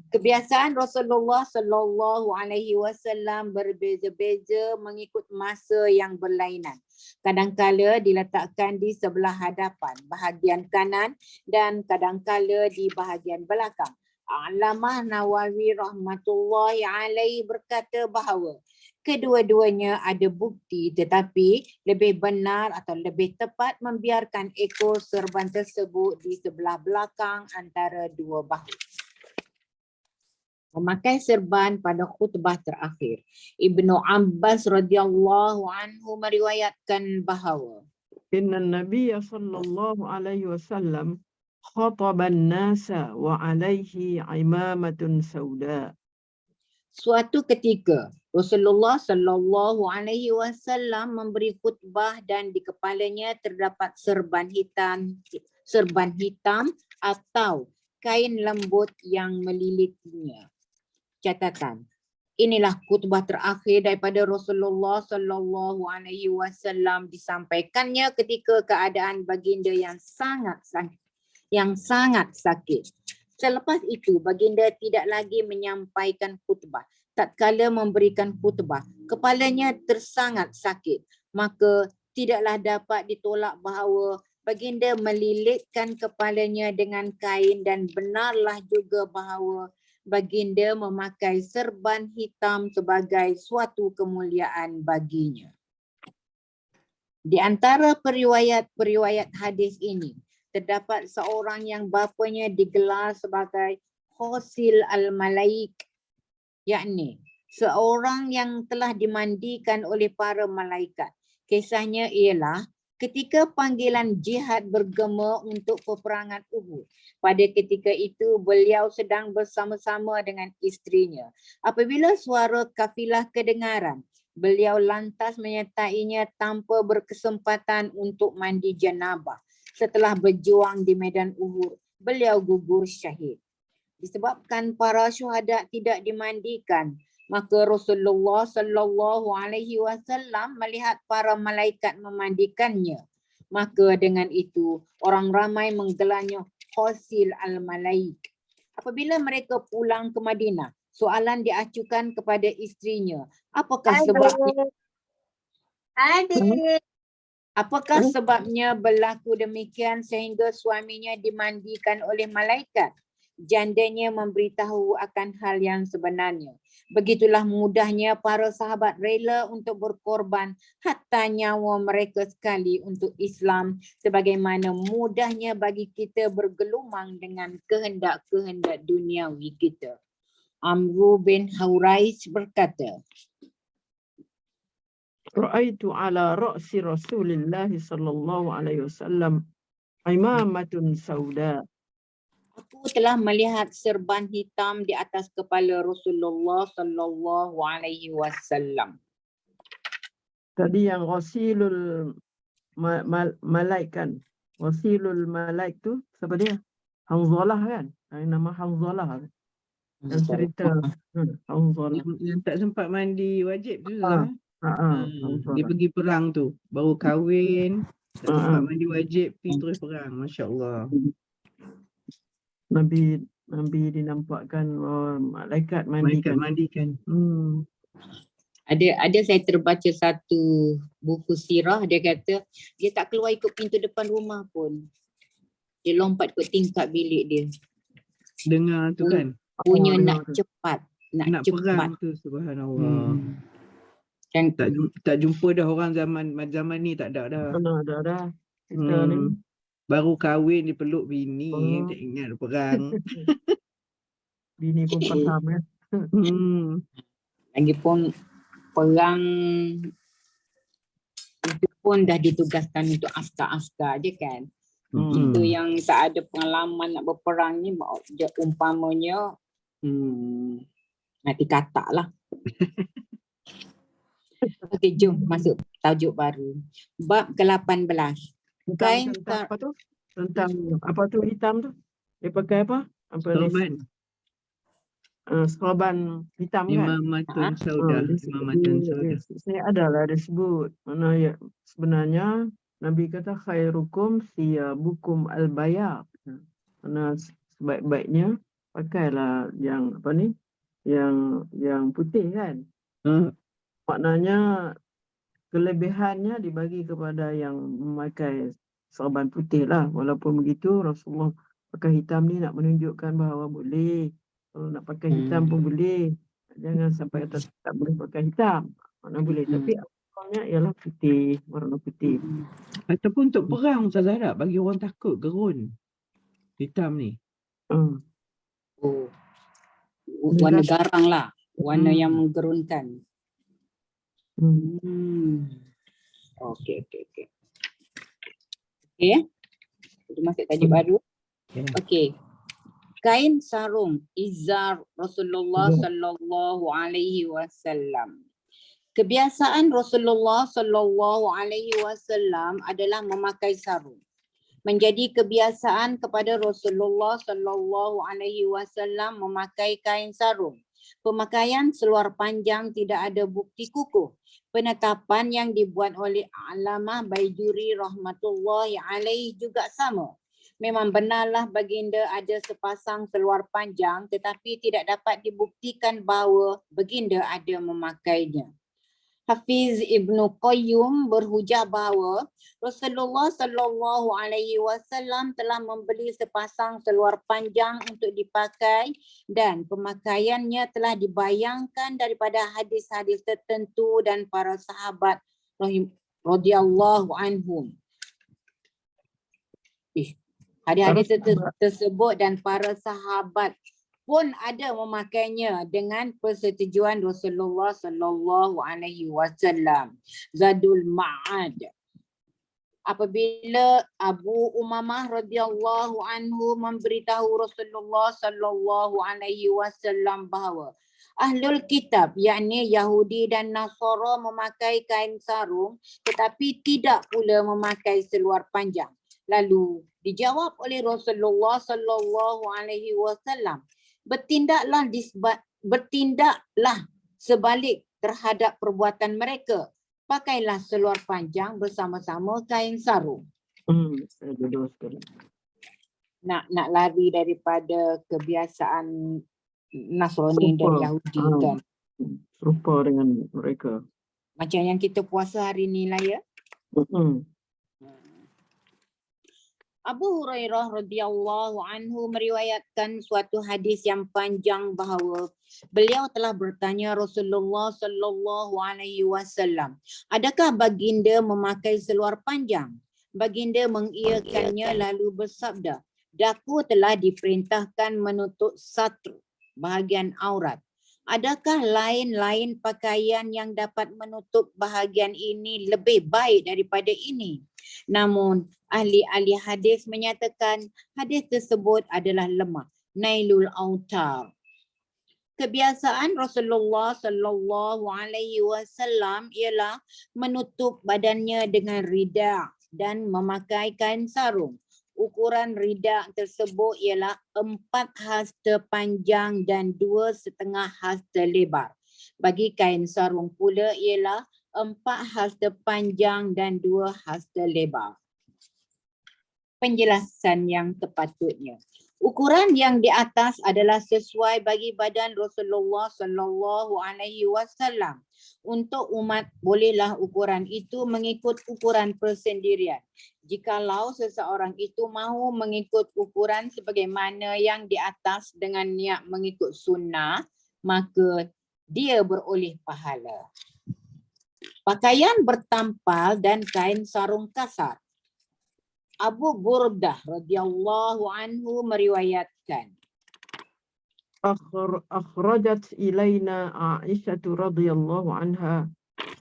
Kebiasaan Rasulullah sallallahu alaihi wasallam berbeza-beza mengikut masa yang berlainan. Kadangkala diletakkan di sebelah hadapan, bahagian kanan, dan kadangkala di bahagian belakang. Allamah Nawawi rahmatullahi alaihi berkata bahawa kedua-duanya ada bukti, tetapi lebih benar atau lebih tepat membiarkan ekor serban tersebut di sebelah belakang antara dua bahu. Memakai serban pada khutbah terakhir. Ibnu Abbas radhiyallahu anhu meriwayatkan bahawa Inna Nabiya sallallahu alaihi wasallam khataban nasa wa alaihi imamatun sauda. suatu ketika Rasulullah sallallahu alaihi wasallam memberi khutbah dan di kepalanya terdapat serban hitam atau kain lembut yang melilitinya. Catatan. Inilah khutbah terakhir daripada Rasulullah sallallahu alaihi wasallam, disampaikannya ketika keadaan baginda yang sangat sakit. Selepas itu baginda tidak lagi menyampaikan khutbah. Tatkala memberikan khutbah, kepalanya tersangat sakit, maka tidaklah dapat ditolak bahawa baginda melilitkan kepalanya dengan kain, dan benarlah juga bahawa baginda memakai serban hitam sebagai suatu kemuliaan baginya. Di antara periwayat hadis ini, terdapat seorang yang bapanya digelar sebagai Ghasil al-Malaik, yakni seorang yang telah dimandikan oleh para malaikat. Kisahnya ialah ketika panggilan jihad bergema untuk peperangan Uhud. Pada ketika itu beliau sedang bersama-sama dengan isterinya. Apabila suara kafilah kedengaran, beliau lantas menyertainya tanpa berkesempatan untuk mandi janabah. Setelah berjuang di medan Uhud, beliau gugur syahid. Disebabkan para syuhada tidak dimandikan, maka Rasulullah sallallahu alaihi wasallam melihat para malaikat memandikannya. Maka dengan itu orang ramai menggelarnya Ghasil al-Malaik. Apabila mereka pulang ke Madinah, soalan diacukan kepada isterinya, apakah sebabnya berlaku demikian sehingga suaminya dimandikan oleh malaikat? jandanya memberitahu akan hal yang sebenarnya. Begitulah mudahnya para sahabat rela untuk berkorban hatta nyawa mereka sekali untuk Islam, sebagaimana mudahnya bagi kita bergelumang dengan kehendak-kehendak duniawi kita. Amru bin Haurais berkata, Ra'aitu ala ra'si Rasulillah sallallahu alaihi wasallam imamatun sauda. aku telah melihat serban hitam di atas kepala Rasulullah sallallahu alaihi wasallam. Tadi yang ghasilul malaik kan. Ghasilul malaik tu siapa dia? Hanzalah kan? Nama Hanzalah. Yang cerita Hanzalah. Yang tak sempat mandi wajib tu Ah, lah. Dia Hanzalah. pergi perang tu. Baru kahwin. Tak sempat mandi wajib. Pergi terus perang. Masya Allah. Nabi dinampakkan malaikat mandikan. Mandikan. Ada saya terbaca satu buku sirah, dia kata dia tak keluar ikut pintu depan rumah pun. Dia lompat ke tingkap bilik dia. Dengar tu kan. Punya dengar nak tu. cepat, Nak nak cepat. perang tu, subhanallah. Dan Tak jumpa dah orang zaman ni, tak ada dah. Dah. Kita ni. Baru kahwin dipeluk bini, tak ingat perang. Bini pun faham ya. lagipun perang itu pun dah ditugaskan untuk askar-askar je kan. Kita yang tak ada pengalaman nak berperang ni, umpamanya mati katak lah. Okey, jom masuk tajuk baru. Bab ke-18. Kain Tentang apa tu? Tentang apa tu hitam tu? Dia pakai apa? Sorban. Sorban hitam kan? Imamatun sauda. Imamatun sauda. Saya adalah disebut. Mana ya sebenarnya Nabi kata khairukum siyabukum al-bayad. Mana sebaik-baiknya pakailah yang apa ni? Yang putih kan? Maknanya kelebihannya dibagi kepada yang memakai sorban putih lah. Walaupun begitu Rasulullah pakai hitam ni nak menunjukkan bahawa boleh. Kalau nak pakai hitam pun boleh. Jangan sampai atas tak boleh pakai hitam. Mana boleh. Tapi asalnya ialah putih. Warna putih. Ataupun untuk perang Ustaz Zahra, bagi orang takut gerun. Hitam ni. Warna garang lah. Warna yang menggerunkan. Okey. Kita masuk tajuk baru. Okey. Kain sarung izar Rasulullah sallallahu alaihi wasallam. Kebiasaan Rasulullah sallallahu alaihi wasallam adalah memakai sarung. Menjadi kebiasaan kepada Rasulullah sallallahu alaihi wasallam memakai kain sarung. Pemakaian seluar panjang tidak ada bukti kukuh. Penetapan yang dibuat oleh Alamah Baijuri rahmatullahi alaihi juga sama. Memang benarlah baginda ada sepasang seluar panjang tetapi tidak dapat dibuktikan bahawa baginda ada memakainya. Hafiz Ibnu Qayyum berhujah bahawa Rasulullah sallallahu alaihi wasallam telah membeli sepasang seluar panjang untuk dipakai dan pemakaiannya telah dibayangkan daripada hadis-hadis tertentu dan para sahabat radhiyallahu anhum. Hadis-hadis tersebut dan para sahabat pun ada memakainya dengan persetujuan Rasulullah sallallahu alaihi wasallam. Zadul Ma'ad. Apabila Abu Umamah radhiyallahu anhu memberitahu Rasulullah sallallahu alaihi wasallam bahawa Ahlul Kitab yakni Yahudi dan Nasara memakai kain sarung tetapi tidak pula memakai seluar panjang. Lalu dijawab oleh Rasulullah sallallahu alaihi wasallam, bertindaklah sebalik terhadap perbuatan mereka. Pakailah seluar panjang bersama-sama kain sarung. Nak lari daripada kebiasaan Nasrani dan Yahudi kan. Serupa dengan mereka. Macam yang kita puasa hari ni lah ya. Abu Hurairah radhiyallahu anhu meriwayatkan suatu hadis yang panjang bahawa beliau telah bertanya Rasulullah sallallahu alaihi wasallam, adakah baginda memakai seluar panjang? Baginda mengiyakannya lalu bersabda, daku telah diperintahkan menutup satr, bahagian aurat. Adakah lain-lain pakaian yang dapat menutup bahagian ini lebih baik daripada ini? Namun ahli-ahli hadis menyatakan hadis tersebut adalah lemah. Nailul autar. Kebiasaan Rasulullah sallallahu alaihi wasallam ialah menutup badannya dengan rida dan memakai kain sarung. Ukuran rida tersebut ialah 4 hasta panjang dan 2,5 hasta lebar. Bagi kain sarung pula ialah 4 hasta panjang dan 2 hasta lebar. Penjelasan yang tepatnya. Ukuran yang di atas adalah sesuai bagi badan Rasulullah sallallahu alaihi wasallam. Untuk umat bolehlah ukuran itu mengikut ukuran persendirian. Jikalau seseorang itu mahu mengikut ukuran sebagaimana yang di atas dengan niat mengikut sunnah, maka dia beroleh pahala. Pakaian bertampal dan kain sarung kasar. Abu Burdah radhiyallahu anhu meriwayatkan, أخرجت إلينا عائشة رضي الله عنها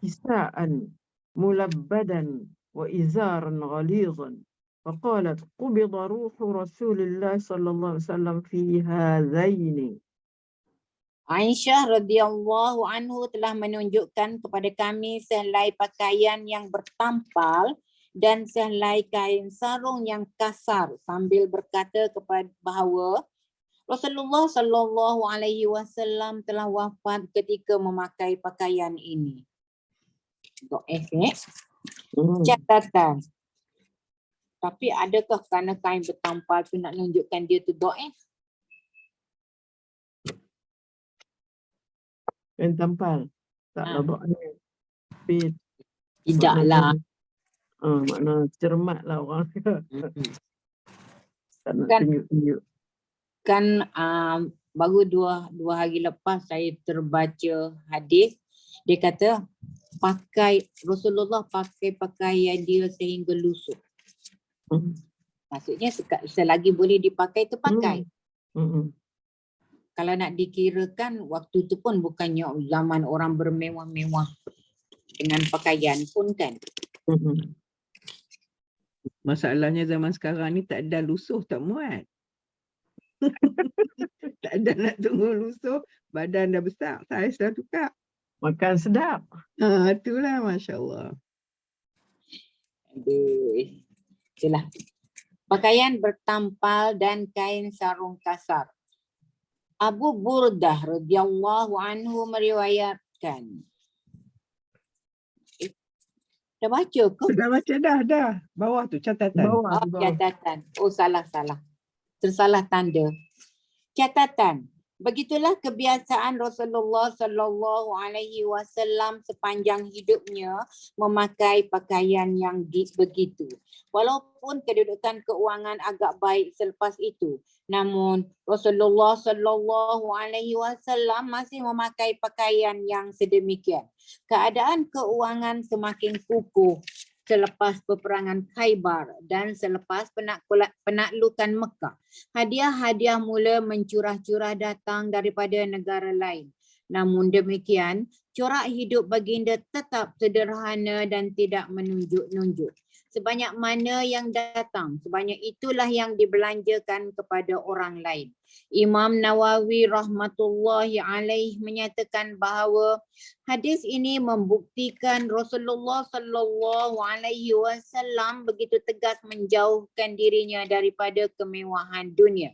كساء ملبدا وإزارا غليظا فقالت قبض روح رسول الله صلى الله عليه وسلم في هذين. Aisyah radhiyallahu anhu telah menunjukkan kepada kami sehelai pakaian yang bertampal dan sehelai kain sarung yang kasar sambil berkata kepada bahawa Rasulullah sallallahu alaihi wasallam telah wafat ketika memakai pakaian ini. Dhaif ni. Catatan. Tapi adakah kerana kain bertampal tu nak menunjukkan dia tu dhaif? Kain tampal. Tak labaknya. Tapi Tidaklah. makna cermat lah orang. Tak nak Kan- tunjuk-tunjuk. Kan baru dua hari lepas saya terbaca hadis, dia kata Rasulullah pakai pakaian dia sehingga lusuh. Maksudnya selagi boleh dipakai tu pakai. Kalau nak dikirakan waktu tu pun bukannya zaman orang bermewah-mewah dengan pakaian pun kan. Masalahnya zaman sekarang ni tak ada lusuh, tak muat. Tak ada nak tunggu lusuh, badan dah besar, saiz dah tukar. Makan sedap. Itulah, Masya Allah. Aduh. Itulah. Pakaian bertampal dan kain sarung kasar. Abu Burdah radhiyallahu anhu meriwayatkan. Dah baca ke? Dah baca dah. Bawah tu catatan. Bawah, Oh, catatan. Oh, salah. Tersalah tanda. Catatan. Begitulah kebiasaan Rasulullah sallallahu alaihi wasallam sepanjang hidupnya memakai pakaian yang begitu. Walaupun kedudukan keuangan agak baik selepas itu, namun Rasulullah sallallahu alaihi wasallam masih memakai pakaian yang sedemikian. Keadaan keuangan semakin kukuh selepas peperangan Khaybar dan selepas penaklukan Mekah. Hadiah-hadiah mula mencurah-curah datang daripada negara lain. Namun demikian, corak hidup baginda tetap sederhana dan tidak menunjuk-nunjuk. Sebanyak mana yang datang, sebanyak itulah yang dibelanjakan kepada orang lain. Imam Nawawi rahmatullahi alaih menyatakan bahawa hadis ini membuktikan Rasulullah sallallahu alaihi wasallam begitu tegas menjauhkan dirinya daripada kemewahan dunia.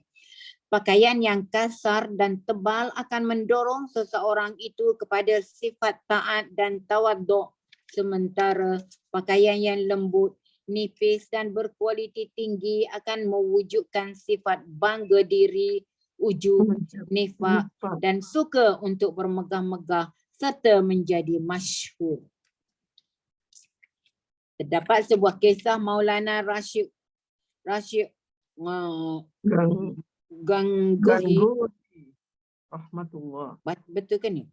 Pakaian yang kasar dan tebal akan mendorong seseorang itu kepada sifat taat dan tawaduk, sementara pakaian yang lembut, nipis dan berkualiti tinggi akan mewujudkan sifat bangga diri, ujub, nifak dan suka untuk bermegah-megah serta menjadi masyhur. Terdapat sebuah kisah Maulana Rashid Rashid Gang- Ganggohi. Ganggu rahmatullah. Betul ke ni?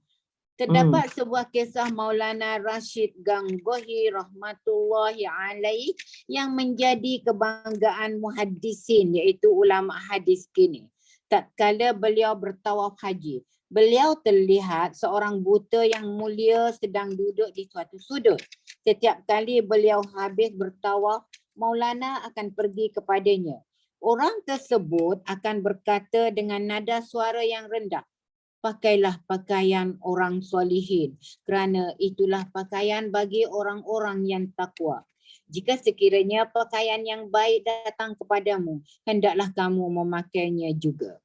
Terdapat sebuah kisah Maulana Rashid Ganggohi rahmatullahi alaih yang menjadi kebanggaan muhaddisin, iaitu ulama hadis kini. Tatkala beliau bertawaf haji, beliau terlihat seorang buta yang mulia sedang duduk di suatu sudut. Setiap kali beliau habis bertawaf, Maulana akan pergi kepadanya. Orang tersebut akan berkata dengan nada suara yang rendah, "Pakailah pakaian orang solihin, kerana itulah pakaian bagi orang-orang yang takwa. Jika sekiranya pakaian yang baik datang kepadamu, hendaklah kamu memakainya juga."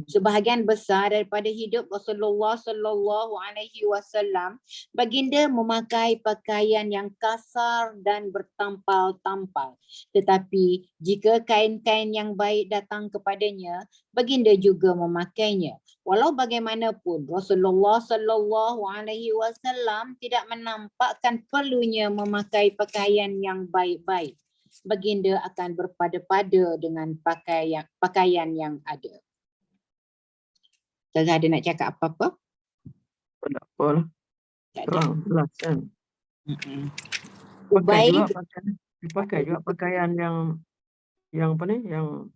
Sebahagian besar daripada hidup Rasulullah sallallahu alaihi wasallam, baginda memakai pakaian yang kasar dan bertampal-tampal. Tetapi jika kain-kain yang baik datang kepadanya, baginda juga memakainya. Walau bagaimanapun, Rasulullah sallallahu alaihi wasallam tidak menampakkan perlunya memakai pakaian yang baik-baik. Baginda akan berpada-pada dengan pakaian yang ada. Ustazah ada nak cakap apa-apa? Tak apalah. Tak ada. Terang jelas kan. Ubaid, Pakai juga pakaian yang apa ni, yang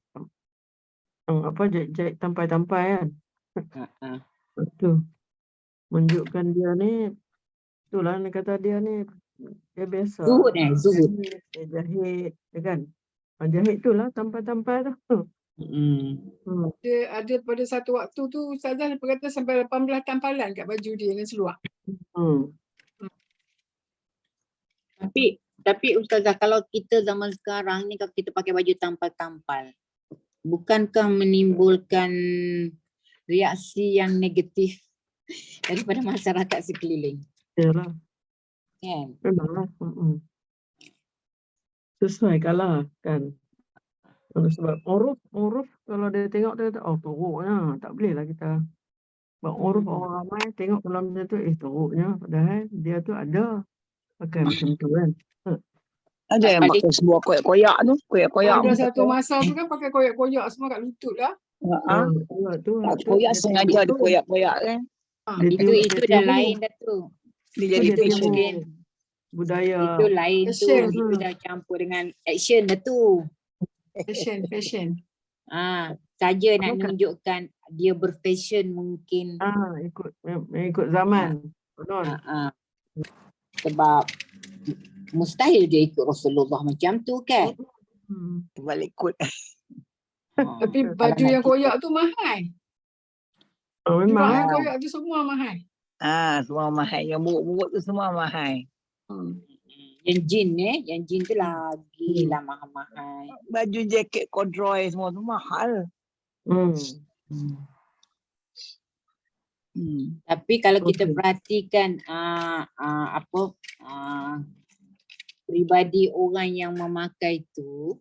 apa, jahit tampai-tampai kan. Itu menunjukkan dia ni, itulah ni kata dia ni, dia biasa. zuhud zuhud. Dia jahit, ya kan. Jahit tu lah tampai-tampai tu. Ada pada satu waktu tu Ustazah dia berkata sampai 18 tampalan kat baju dia dan seluar. Tapi Ustazah, kalau kita zaman sekarang ni, kalau kita pakai baju tampal-tampal, bukankah menimbulkan reaksi yang negatif daripada masyarakat sekeliling? Yalah, Kan? memanglah. Sesuai kalah kan. Sebab uruf kalau dia tengok dia kata, oh teruknya, tak bolehlah kita. Sebab uruf orang ramai tengok kalau macam tu, teruknya. Padahal dia tu ada pakai macam tu kan. Ada yang pakai sebuah koyak-koyak tu, koyak-koyak. Ada satu masa tu kan pakai koyak-koyak semua kat lutut lah. Koyak sengaja ada koyak-koyak kan. Itu dah lain dah tu. Dia jadi Itu fashion. mungkin budaya. itu lain tu. Fashion. Itu dah campur dengan action dah tu. Fashion. Saja nak menunjukkan dia berfashion mungkin. Ikut zaman. Betul. Sebab mustahil dia ikut Rasulullah macam tu kan. Balik kot. Tapi baju yang koyak tu mahal. Memang. Yang koyak tu semua mahal. Semua mahal. Yang buruk-buruk tu semua mahal. Yang jin tu lagi lah mahal-mahal. Baju jaket corduroy semua tu mahal. Tapi kalau kita perhatikan peribadi orang yang memakai tu,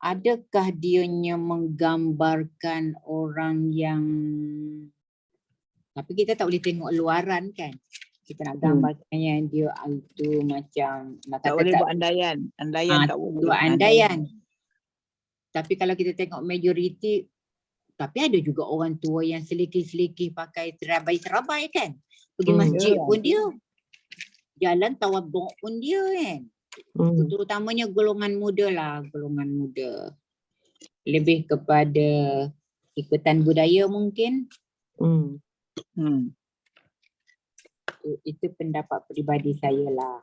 adakah dianya menggambarkan orang yang, tapi kita tak boleh tengok luaran kan. Kita nak gambarkan yang dia itu macam Tak boleh buat andaian. Andaian tak boleh. Buat andaian. Tapi kalau kita tengok majoriti, tapi ada juga orang tua yang selikih-selikih pakai terabai-terabai kan. Pergi masjid pun dia. Jalan tawaduk pun dia kan. Terutamanya golongan muda lah. Golongan muda. Lebih kepada ikutan budaya mungkin. Itu pendapat peribadi saya lah.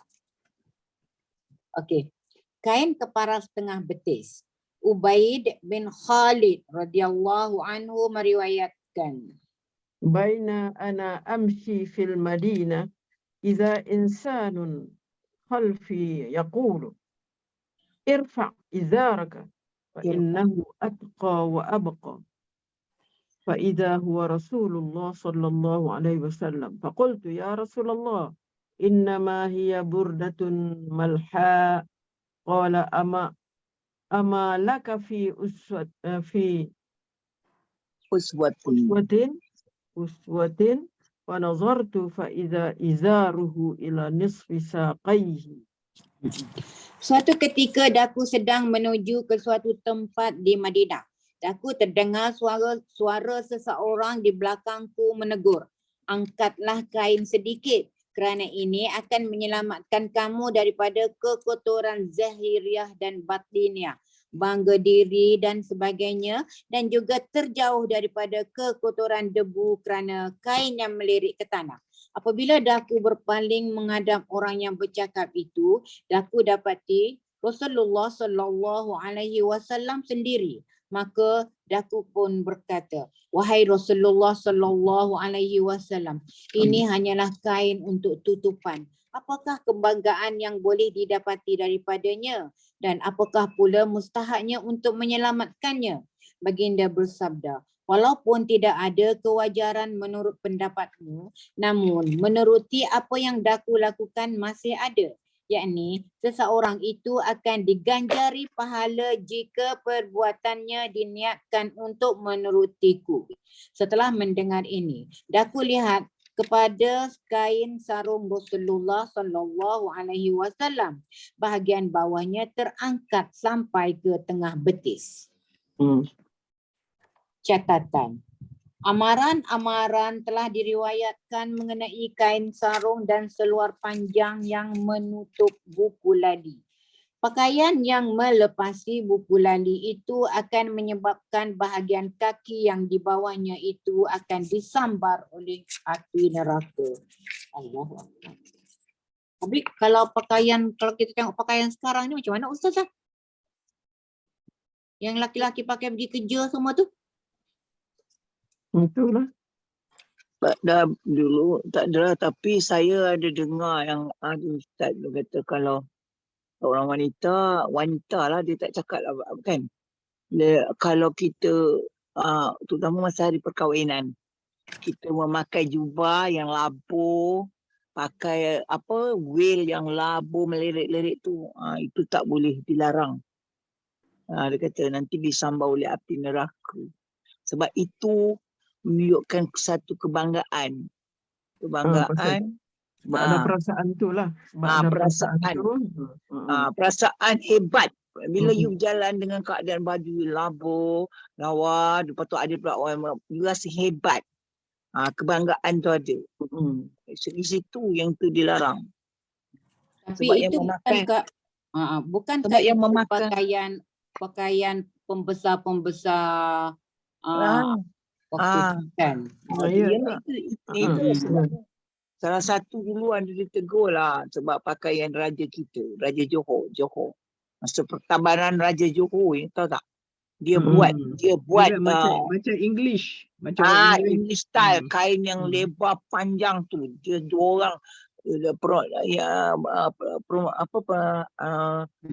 Okey. Kain kepara setengah betis. Ubaid bin Khalid radhiyallahu anhu meriwayatkan. Baina ana amshi fil Madinah idza insanun khalfi yaqulu irfa' izaraka fa innahu atqa wa abqa. فإذا هو رسول الله صلى الله عليه وسلم فقلت يا رسول الله إنما هي بردة ملحاء قال أما لك في أسوة ونظرت فإذا إزاره إلى نصف ساقيه. Suatu ketika Daku sedang menuju ke suatu tempat di Madinah. Daku terdengar suara seseorang di belakangku menegur. Angkatlah kain sedikit kerana ini akan menyelamatkan kamu daripada kekotoran zahiriah dan batiniah, bangga diri dan sebagainya, dan juga terjauh daripada kekotoran debu kerana kain yang melirik ke tanah. Apabila Daku berpaling menghadap orang yang bercakap itu, Daku dapati Rasulullah sallallahu alaihi wasallam sendiri. Maka Daku pun berkata, wahai Rasulullah sallallahu alaihi wasallam, ini hanyalah kain untuk tutupan. Apakah kebanggaan yang boleh didapati daripadanya? Dan apakah pula mustahaknya untuk menyelamatkannya? Baginda bersabda, walaupun tidak ada kewajaran menurut pendapatmu, namun menuruti apa yang Daku lakukan masih ada. Yakni seseorang itu akan diganjari pahala jika perbuatannya diniatkan untuk menurutiku. Setelah mendengar ini, Daku lihat kepada kain sarung Rasulullah sallallahu alaihi wasallam. Bahagian bawahnya terangkat sampai ke tengah betis. Catatan. Amaran-amaran telah diriwayatkan mengenai kain sarung dan seluar panjang yang menutup buku lali. Pakaian yang melepasi buku lali itu akan menyebabkan bahagian kaki yang di bawahnya itu akan disambar oleh api neraka. Allahu Akbar. Tapi kalau kita tengok pakaian sekarang ni macam mana Ustazah? Yang laki-laki pakai pergi kerja semua tu? Itulah. Dah dulu tak ada, tapi saya ada dengar yang ada ustaz dia kata kalau orang wanita lah dia tak cakap lah kan. Kalau kita terutama masa hari perkahwinan, kita memakai jubah yang labur, pakai veil yang labur melirik-lirik tu, itu tak boleh, dilarang. Dia kata nanti disambar oleh api neraka. Sebab itu menunjukkan satu kebanggaan. Sebab ada perasaan tu lah. Sebab ada perasaan tu. Perasaan hebat. Bila you berjalan dengan keadaan baju labur, lawa, lepas tu ada pula orang, you rasa hebat. Kebanggaan tu ada. Di situ yang tu dilarang. Tapi sebab itu bukan yang memakai pakaian pembesar-pembesar kan. Itu sebabnya. Salah satu dulu ada ditegur lah sebab pakaian raja kita, Raja Johor. Masa pertabanan Raja Johor, tahu tak? Dia buat macam English, English style, kain yang lebar panjang tu. Dia dua orang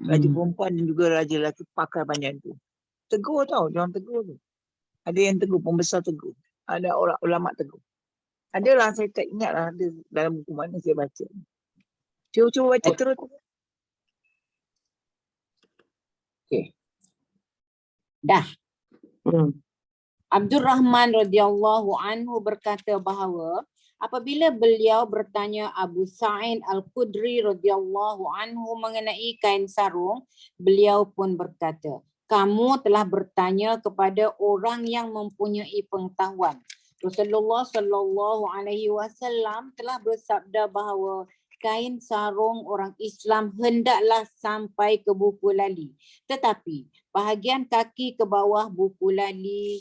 raja perempuan dan juga raja lelaki pakai panjang tu. Tegur tau, jangan tegur tu. Ada yang tegur, pembesar tegur. Ada orang ulama tegur. Adalah, saya tak ingat lah ada dalam buku mana saya baca. Cuba baca terus. Okay. Dah. Abdul Rahman radhiyallahu anhu berkata bahawa apabila beliau bertanya Abu Sa'id Al-Khudri radhiyallahu anhu mengenai kain sarung, beliau pun berkata, kamu telah bertanya kepada orang yang mempunyai pengetahuan. Rasulullah sallallahu alaihi wasallam telah bersabda bahawa kain sarung orang Islam hendaklah sampai ke buku lali. Tetapi bahagian kaki ke bawah buku lali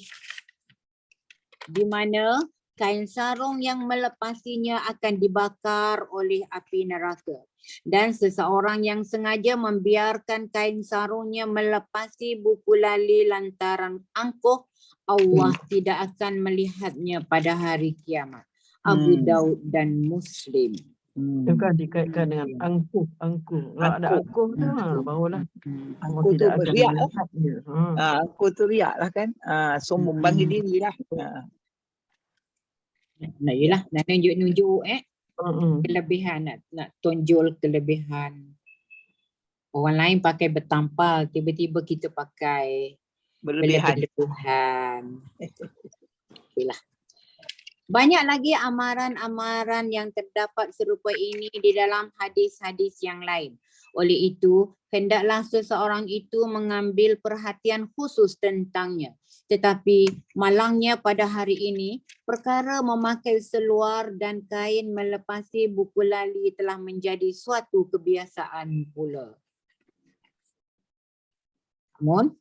di mana kain sarung yang melepasinya akan dibakar oleh api neraka. Dan seseorang yang sengaja membiarkan kain sarungnya melepasi buku lali lantaran angkuh, Allah tidak akan melihatnya pada hari kiamat. Abu Daud dan Muslim. Itu kan dikaitkan dengan angkuh. Kalau ada angkuh tu barulah angkuh tu riak lah. Angkuh tu riak lah kan. Sombong bangga diri lah. Nak nunjuk kelebihan, nak tonjol kelebihan. Orang lain pakai bertampal, tiba-tiba kita pakai berlebihan. Itulah. Banyak lagi amaran-amaran yang terdapat serupa ini di dalam hadis-hadis yang lain. Oleh itu, hendaklah seseorang itu mengambil perhatian khusus tentangnya. Tetapi malangnya pada hari ini, perkara memakai seluar dan kain melepasi buku lali telah menjadi suatu kebiasaan pula. Namun,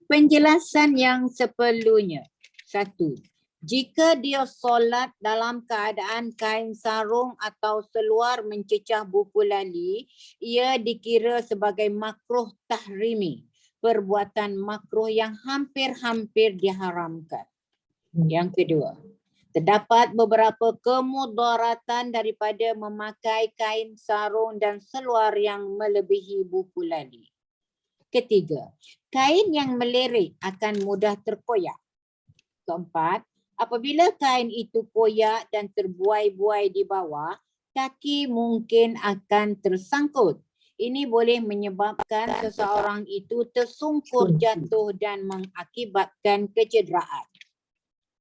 penjelasan yang seperlunya. 1. Jika dia solat dalam keadaan kain sarung atau seluar mencecah buku lali, ia dikira sebagai makruh tahrimi, perbuatan makruh yang hampir-hampir diharamkan. Yang kedua, terdapat beberapa kemudaratan daripada memakai kain sarung dan seluar yang melebihi buku lali. Ketiga, kain yang melirik akan mudah terkoyak. Keempat, apabila kain itu koyak dan terbuai-buai di bawah, kaki mungkin akan tersangkut. Ini boleh menyebabkan seseorang itu tersungkur jatuh dan mengakibatkan kecederaan.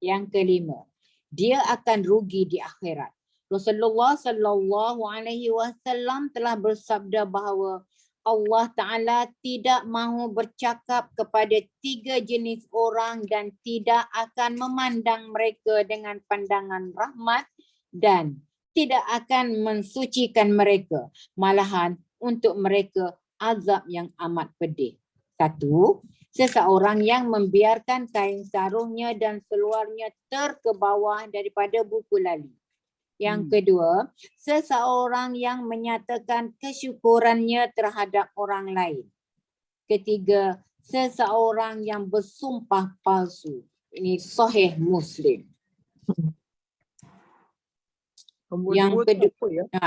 Yang kelima, dia akan rugi di akhirat. Rasulullah sallallahu alaihi wasallam telah bersabda bahawa Allah Ta'ala tidak mahu bercakap kepada 3 jenis orang dan tidak akan memandang mereka dengan pandangan rahmat dan tidak akan mensucikan mereka. Malahan untuk mereka azab yang amat pedih. 1. Seseorang yang membiarkan kain sarungnya dan seluarnya ke bawah daripada buku lali. Yang kedua, seseorang yang menyatakan kesyukurannya terhadap orang lain. Ketiga, seseorang yang bersumpah palsu. Ini Sahih Muslim.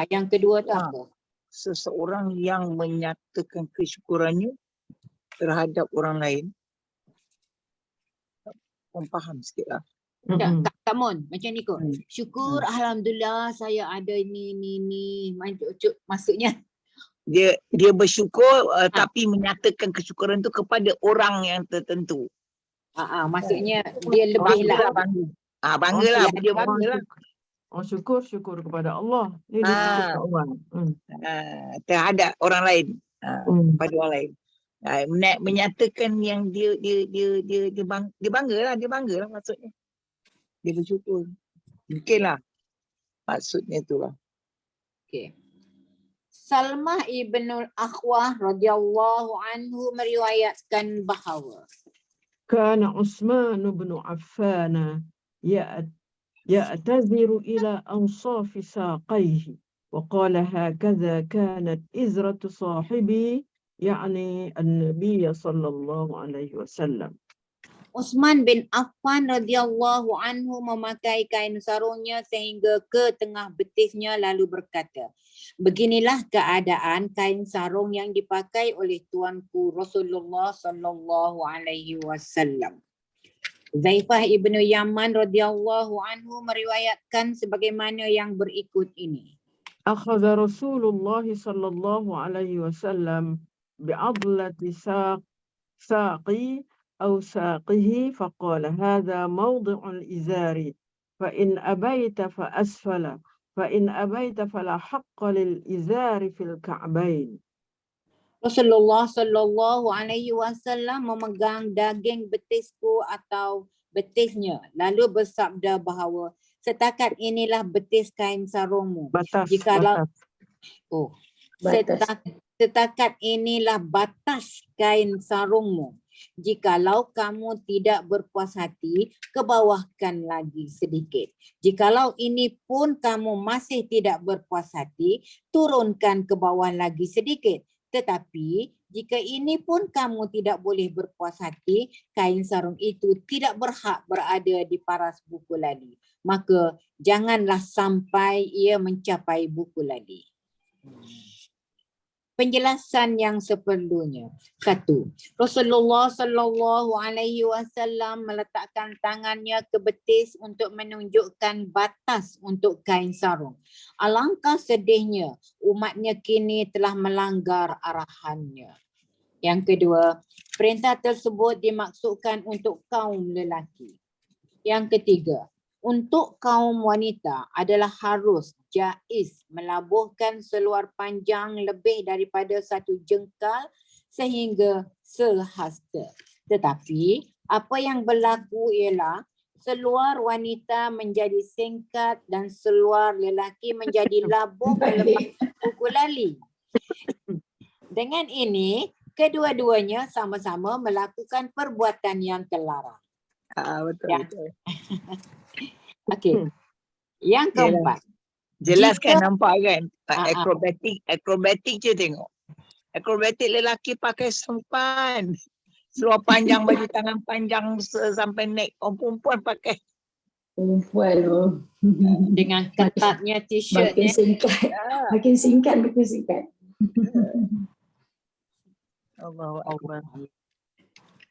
Yang kedua tu apa? Seseorang yang menyatakan kesyukurannya terhadap orang lain. Faham sikit lah. Kak Mon, macam ni kot. Syukur Alhamdulillah saya ada ni. Maksudnya Dia bersyukur tapi menyatakan kesyukuran tu kepada orang yang tertentu. maksudnya dia lebih lah. Bangga lah. Dia bangga lah. Syukur kepada Allah. Ini dia syukur kepada Allah. Terhadap orang lain. Pada orang lain. Menyatakan yang dia bangga lah maksudnya. Dia bersyukur. Mungkinlah maksudnya itulah. Okay. Salmah ibnul Akhwah radhiyallahu anhu meriwayatkan bahawa Kana Utsman bin Affan ya'taziru ila ansafi saqaihi wa qala hakadha kanat izratu sahibi يعني النبي صلى الله عليه وسلم. Utsman bin Affan radhiyallahu anhu memakai kain sarungnya sehingga ke tengah betisnya lalu berkata, beginilah keadaan kain sarung yang dipakai oleh tuanku Rasulullah sallallahu alaihi wasallam. Zaifah ibnu Yaman radhiyallahu anhu meriwayatkan sebagaimana yang berikut ini. Akhadha Rasulullah sallallahu alaihi wasallam بعضلة ساقي أو ساقه فقال هذا موضع الإزار فإن أبيت فأسفل فإن أبيت فلا حق للإزار في الكعبين. Rasulullah sallallahu alaihi wasallam memegang daging betisku atau betisnya lalu bersabda bahawa setakat inilah betis kain sarungmu. Setakat inilah batas kain sarungmu. Jikalau kamu tidak berpuas hati, kebawahkan lagi sedikit. Jikalau ini pun kamu masih tidak berpuas hati, turunkan ke bawah lagi sedikit. Tetapi jika ini pun kamu tidak boleh berpuas hati, kain sarung itu tidak berhak berada di paras buku lali. Maka janganlah sampai ia mencapai buku lali. Penjelasan yang seperlunya. 1. Rasulullah sallallahu alaihi wasallam meletakkan tangannya ke betis untuk menunjukkan batas untuk kain sarung. Alangkah sedihnya umatnya kini telah melanggar arahannya. Yang kedua, perintah tersebut dimaksudkan untuk kaum lelaki. Yang ketiga, Untuk kaum wanita adalah harus jaiz melabuhkan seluar panjang lebih daripada 1 jengkal sehingga sehasta. Tetapi apa yang berlaku ialah seluar wanita menjadi singkat dan seluar lelaki menjadi labuh melepas kuku lali. Dengan ini, kedua-duanya sama-sama melakukan perbuatan yang terlarang. Betul, Ya. betul. Okey. Yang keempat. Jelas kan Jika- nampak kan? Ah, ah. Akrobatik je tengok. Akrobatik lelaki pakai sempan. Seluar panjang, baju tangan panjang sampai neck. Orang perempuan pakai. Perempuan tu. Dengan ketatnya t-shirt Makin ya. singkat. Makin singkat. Allahu Akbar.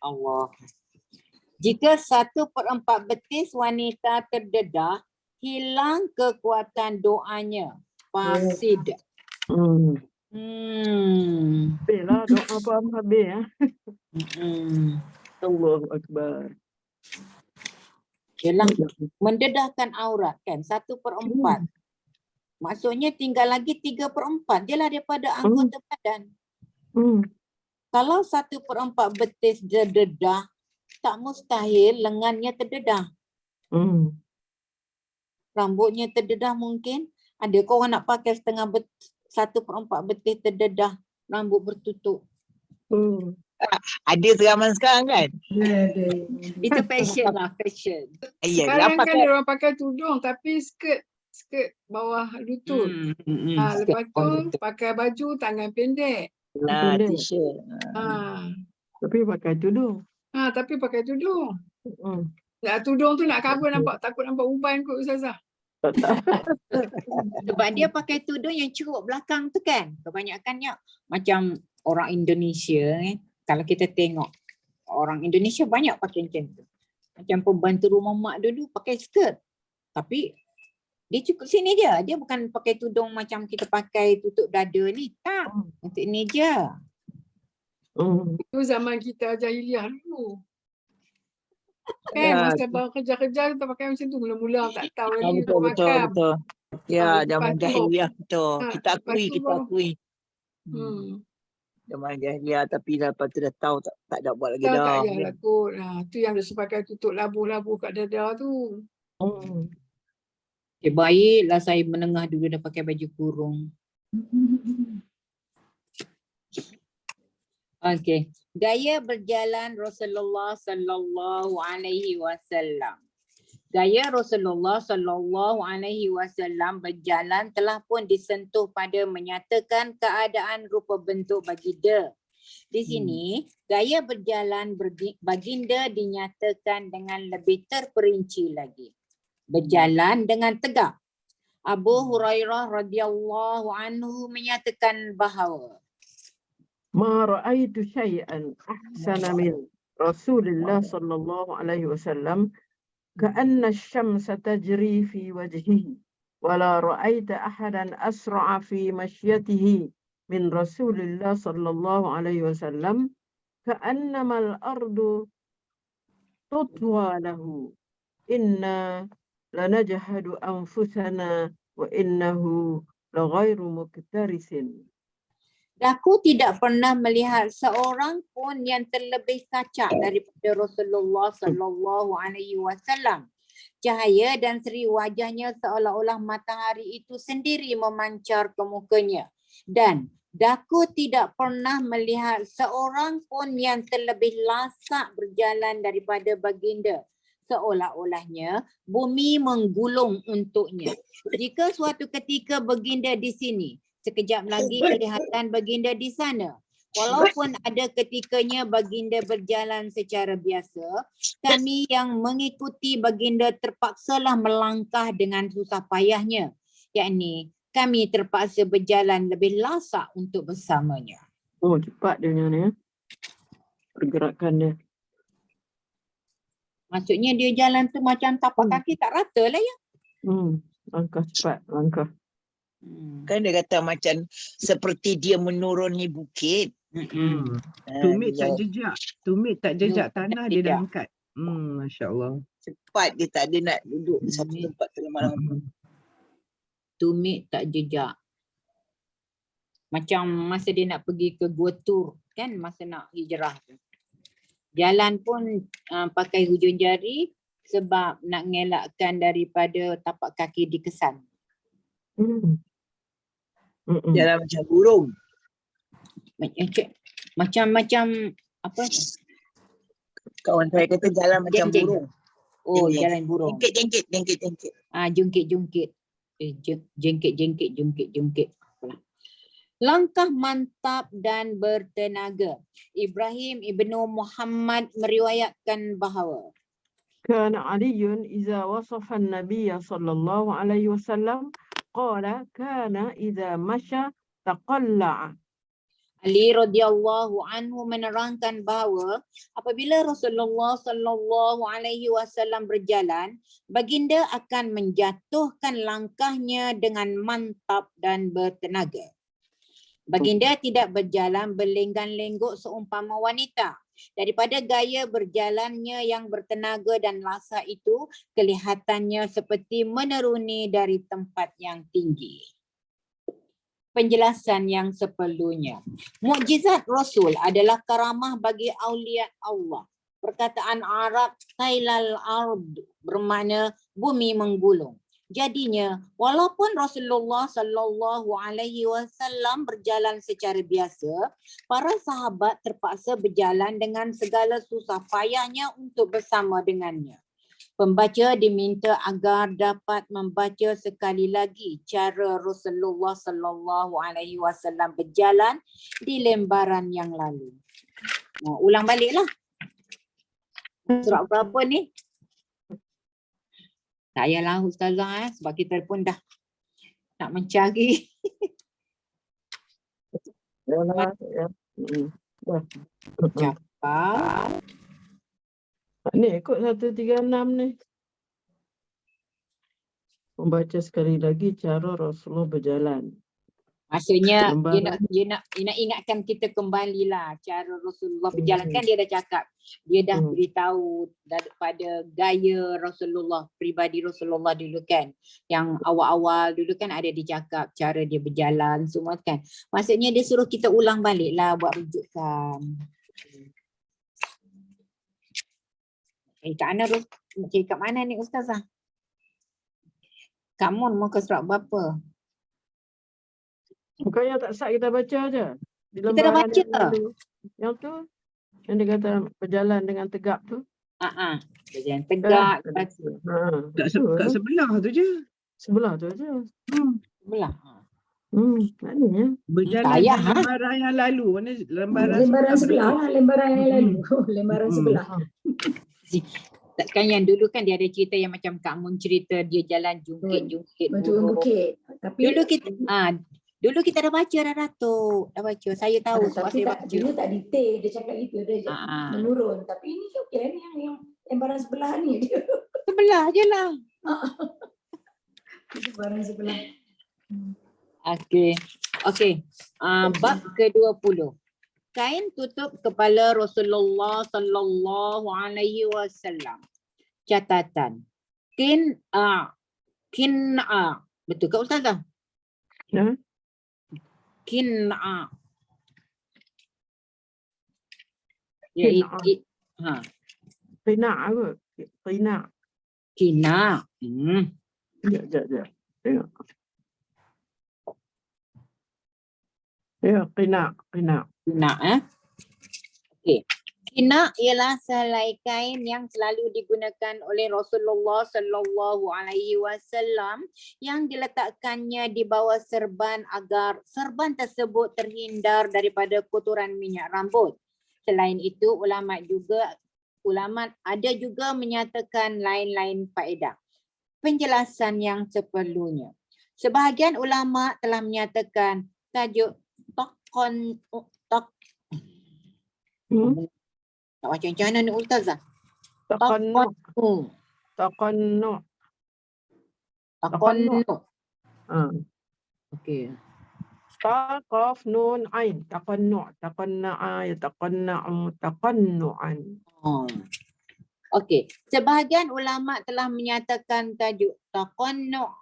Allah. Jika 1/4 betis wanita terdedah, hilang kekuatan doanya. Fasid. Hmm. Hmm. Habis lah doa apa habis ya. Hmm. Allahu Akbar. Ialah mendedahkan aurat kan 1/4. Maksudnya tinggal lagi 3/4 je lah daripada anggota badan. Hmm. Kalau 1/4 betis terdedah, tak mustahil lengannya terdedah. Hmm. Rambutnya terdedah mungkin. Ada kau orang nak pakai 1/4 betis terdedah, rambut bertutup. Hmm. Ada zaman sekarang kan? Itu fashion lah, fashion. Ya, Sekarang dia kan dia orang pakai tudung tapi skirt bawah lutut. Lepas tu pakai baju tangan pendek. lah Pendek. t-shirt. Tapi pakai tudung. Tapi pakai tudung. Hmm. Tudung tu nak cover takut nampak uban kot Ustazah. Sebab dia pakai tudung yang cukup belakang tu kan. Kebanyakannya macam orang Indonesia kalau kita tengok orang Indonesia banyak pakai macam tu. Macam pembantu rumah mak dulu pakai skirt. Tapi dia cukup sini je. Dia bukan pakai tudung macam kita pakai tutup dada ni. Tak. Untuk ni je. Itu zaman kita jahiliah dulu. Ya. Masa baru kerja-kerja kita pakai macam tu. Mula-mula tak tahu lagi Betul, untuk betul, makan. betul. Ya, Lepas zaman tu- jahiliah betul. Kita lepas akui, tu kita baru- akui. Zaman jahiliah tapi lepas tu dah tahu tak ada buat lagi Tak dah. payah kot. Tu yang dia pakai tutup labu-labu kat dada tu. Okay, baiklah saya menengah dulu dah pakai baju kurung. Okey. Gaya berjalan Rasulullah sallallahu alaihi wasallam. Gaya Rasulullah sallallahu alaihi wasallam berjalan telah pun disentuh pada menyatakan keadaan rupa bentuk baginda. Di sini gaya berjalan baginda dinyatakan dengan lebih terperinci lagi. Berjalan dengan tegak. Abu Hurairah radhiyallahu anhu menyatakan bahawa ما رأيت شيئا أحسن من رسول الله صلى الله عليه وسلم كأن الشمس تجري في وجهه ولا رأيت أحدا أسرع في مشيته من رسول الله صلى الله عليه وسلم كأنما الأرض تطوى له إنا لنجهد أنفسنا وإنه لغير مكترث. aku tidak pernah melihat seorang pun yang terlebih kacak daripada Rasulullah sallallahu alaihi wasallam. Cahaya dan seri wajahnya seolah-olah matahari itu sendiri memancar ke mukanya. Dan aku tidak pernah melihat seorang pun yang terlebih lasak berjalan daripada baginda. Seolah-olahnya bumi menggulung untuknya. Jika suatu ketika baginda di sini, sekejap lagi kelihatan baginda di sana. Walaupun ada ketikanya baginda berjalan secara biasa, kami yang mengikuti baginda terpaksalah melangkah dengan susah payahnya. Yakni kami terpaksa berjalan lebih lasak untuk bersamanya. Oh, cepat dia ni ya. Pergerakan dia. Maksudnya dia jalan tu macam tapak kaki tak rata lah ya. Langkah cepat, langkah. Kan dia kata macam seperti dia menuruni bukit. Tumit tak jejak. Tumit tak jejak tanah dia dah Tidak. angkat. Masya Allah. Cepat dia tak ada nak duduk di satu tempat terlama-lama. Tumit tak jejak. Macam masa dia nak pergi ke Gua Tur kan, masa nak hijrah tu. Jalan pun pakai hujung jari sebab nak ngelakkan daripada tapak kaki dikesan. Jalan macam burung. Macam apa? Kawan saya kata jalan macam Jeng-jeng. burung. Oh, Jeng-jeng. jalan burung. Jengkit. Jungkit-jungkit. Jengkit. Langkah mantap dan bertenaga. Ibrahim ibnu Muhammad meriwayatkan bahawa كان علي إذا وصف النبي صلى الله عليه وسلم قال كان إذا مشى تقلع. Ali radhiyallahu anhu menerangkan bahawa apabila Rasulullah sallallahu alaihi wasallam berjalan, baginda akan menjatuhkan langkahnya dengan mantap dan bertenaga. Baginda tidak berjalan berlenggang-lenggok seumpama wanita. Daripada gaya berjalannya yang bertenaga dan lasa itu, kelihatannya seperti meneruni dari tempat yang tinggi. Penjelasan yang seperlunya. Mukjizat Rasul adalah karamah bagi aulia Allah. Perkataan Arab tailal ard bermakna bumi menggulung. Jadinya, walaupun Rasulullah sallallahu alaihi wasallam berjalan secara biasa, para sahabat terpaksa berjalan dengan segala susah payahnya untuk bersama dengannya. Pembaca diminta agar dapat membaca sekali lagi cara Rasulullah sallallahu alaihi wasallam berjalan di lembaran yang lalu. Ulang baliklah. Surah berapa ni? Tak payahlah ustazah sebab kita pun dah nak mencari. Cepat. Ni ikut 136 ni. Membaca sekali lagi cara Rasulullah berjalan. Maksudnya Lembaran. dia nak ingatkan kita kembalilah cara Rasulullah berjalan. Kan dia dah cakap, dia dah beritahu daripada gaya Rasulullah, pribadi Rasulullah dulu kan. Yang awal-awal dulu kan ada dicakap cara dia berjalan semua kan. Maksudnya dia suruh kita ulang baliklah buat rujukan. Kak Ana kat mana ni ustazah? Kak Mun muka surat berapa? Bukannya tak sah kita baca je. Di Kita dah lembaran baca. yang lalu. Yang tu, yang dia kata berjalan dengan tegap tu. Berjalan tegak. Kat sebelah tu je. Sebelah tu aja. Sebelah. Maknanya. Berjalan di Payah, lembaran yang lalu. Mana Lembaran sebelah lah, lembaran yang lalu. Lembaran sebelah. Takkan yang dulu kan dia ada cerita yang macam Kak Mun cerita dia jalan jungkit-jungkit. Turun bukit. Tapi Dulu kita dah baca dah Datuk. Dah baca. Saya tahu sebab tapi saya tak, baca. dia tak detail, dia cakap gitu, dia menurun. Tapi ini okey ni yang lembaran sebelah ni dia. Sebelah je lah. Lembaran sebelah. Okey. Bab ke-20. Kain tutup kepala Rasulullah sallallahu alaihi wasallam. Catatan. Kin'a. Betul ke ustazah? Ya. Kin'a. Qina' apa? Qina'. Kina. Sekejap. Tengok. Ya, qina'. Kina Okey. Kina ialah sehelai kain yang selalu digunakan oleh Rasulullah sallallahu alaihi wasallam yang diletakkannya di bawah serban agar serban tersebut terhindar daripada kotoran minyak rambut. Selain itu, ulama ada juga menyatakan lain-lain faedah. Penjelasan yang seperlunya. Sebahagian ulama telah menyatakan tajuk tak macam mana ni ustazah? Taqannu'. Okey. Ta, qaf, nun, ain. Taqannu'. Taqanna'a, yataqanna'u, taqannu'an. Okey, sebahagian ulama telah menyatakan tajuk taqannu',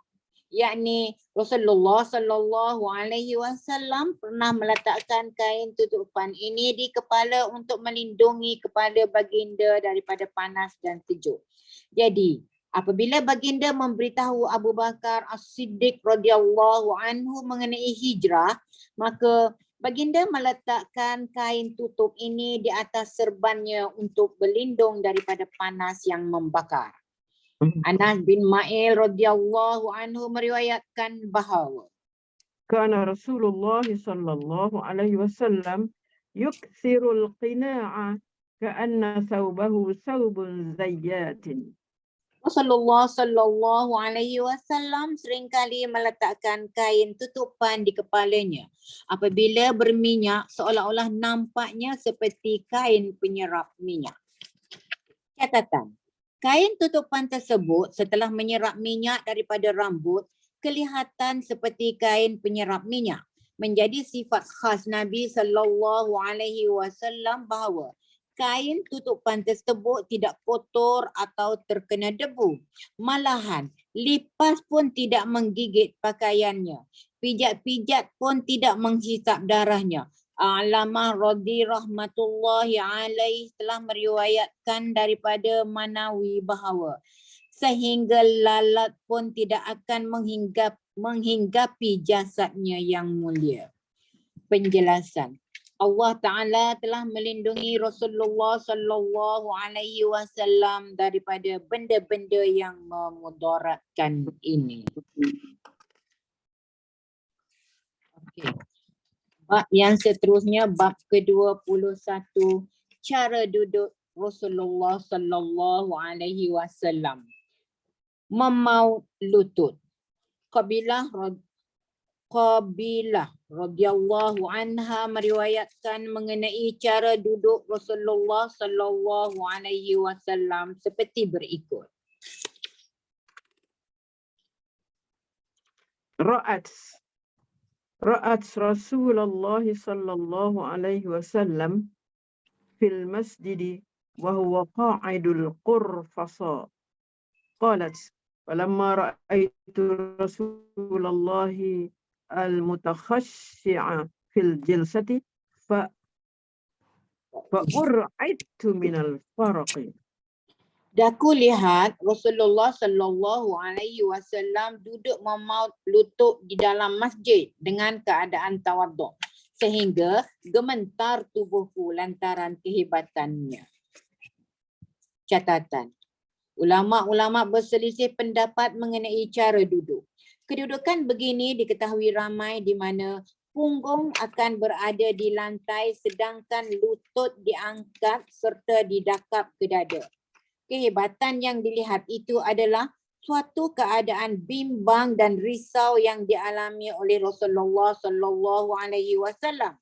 yakni Rasulullah sallallahu alaihi wasallam pernah meletakkan kain tutupan ini di kepala untuk melindungi kepala baginda daripada panas dan sejuk. Jadi, apabila baginda memberitahu Abu Bakar As-Siddiq radhiyallahu anhu mengenai hijrah, maka baginda meletakkan kain tutup ini di atas serbannya untuk berlindung daripada panas yang membakar. Anas bin Ma'il radhiyallahu anhu meriwayatkan bahawa Kana Rasulullah sallallahu alaihi wasallam yukthirul qina'a ka'anna thawbahu thawbun zayyatin. Rasulullah sallallahu alaihi wasallam seringkali meletakkan kain tutupan di kepalanya. Apabila berminyak, seolah-olah nampaknya seperti kain penyerap minyak. Catatan. Kain tutupan tersebut setelah menyerap minyak daripada rambut, kelihatan seperti kain penyerap minyak. Menjadi sifat khas Nabi sallallahu alaihi wasallam bahawa kain tutupan tersebut tidak kotor atau terkena debu. Malahan, lipas pun tidak menggigit pakaiannya. Pijat-pijat pun tidak menghisap darahnya. Alamah Radhi rahmatullahi alaih telah meriwayatkan daripada Manawi bahawa sehingga lalat pun tidak akan menghinggapi jasadnya yang mulia. Penjelasan. Allah Ta'ala telah melindungi Rasulullah sallallahu alaihi wasallam daripada benda-benda yang memudaratkan ini. Okey. Bab yang seterusnya, bab ke-21, cara duduk Rasulullah sallallahu alaihi wasallam. Memaut lutut. Qabilah radhiyallahu anha meriwayatkan mengenai cara duduk Rasulullah sallallahu alaihi wasallam seperti berikut. Ra'at Rasulullah sallallahu alaihi wasallam fil masjid wa huwa qa'idul qurfasa. Qalat falamma ra'aitu Rasulullah al-mutakhashshi'a fil jilsati fa'ur'aitu minal faraqi. Daku lihat Rasulullah sallallahu alaihi wasallam duduk memaut lutut di dalam masjid dengan keadaan tawaduk sehingga gementar tubuhku lantaran kehebatannya. Catatan. Ulama-ulama berselisih pendapat mengenai cara duduk. Kedudukan begini diketahui ramai di mana punggung akan berada di lantai sedangkan lutut diangkat serta didakap ke dada. Kehebatan yang dilihat itu adalah suatu keadaan bimbang dan risau yang dialami oleh Rasulullah sallallahu alaihi wasallam.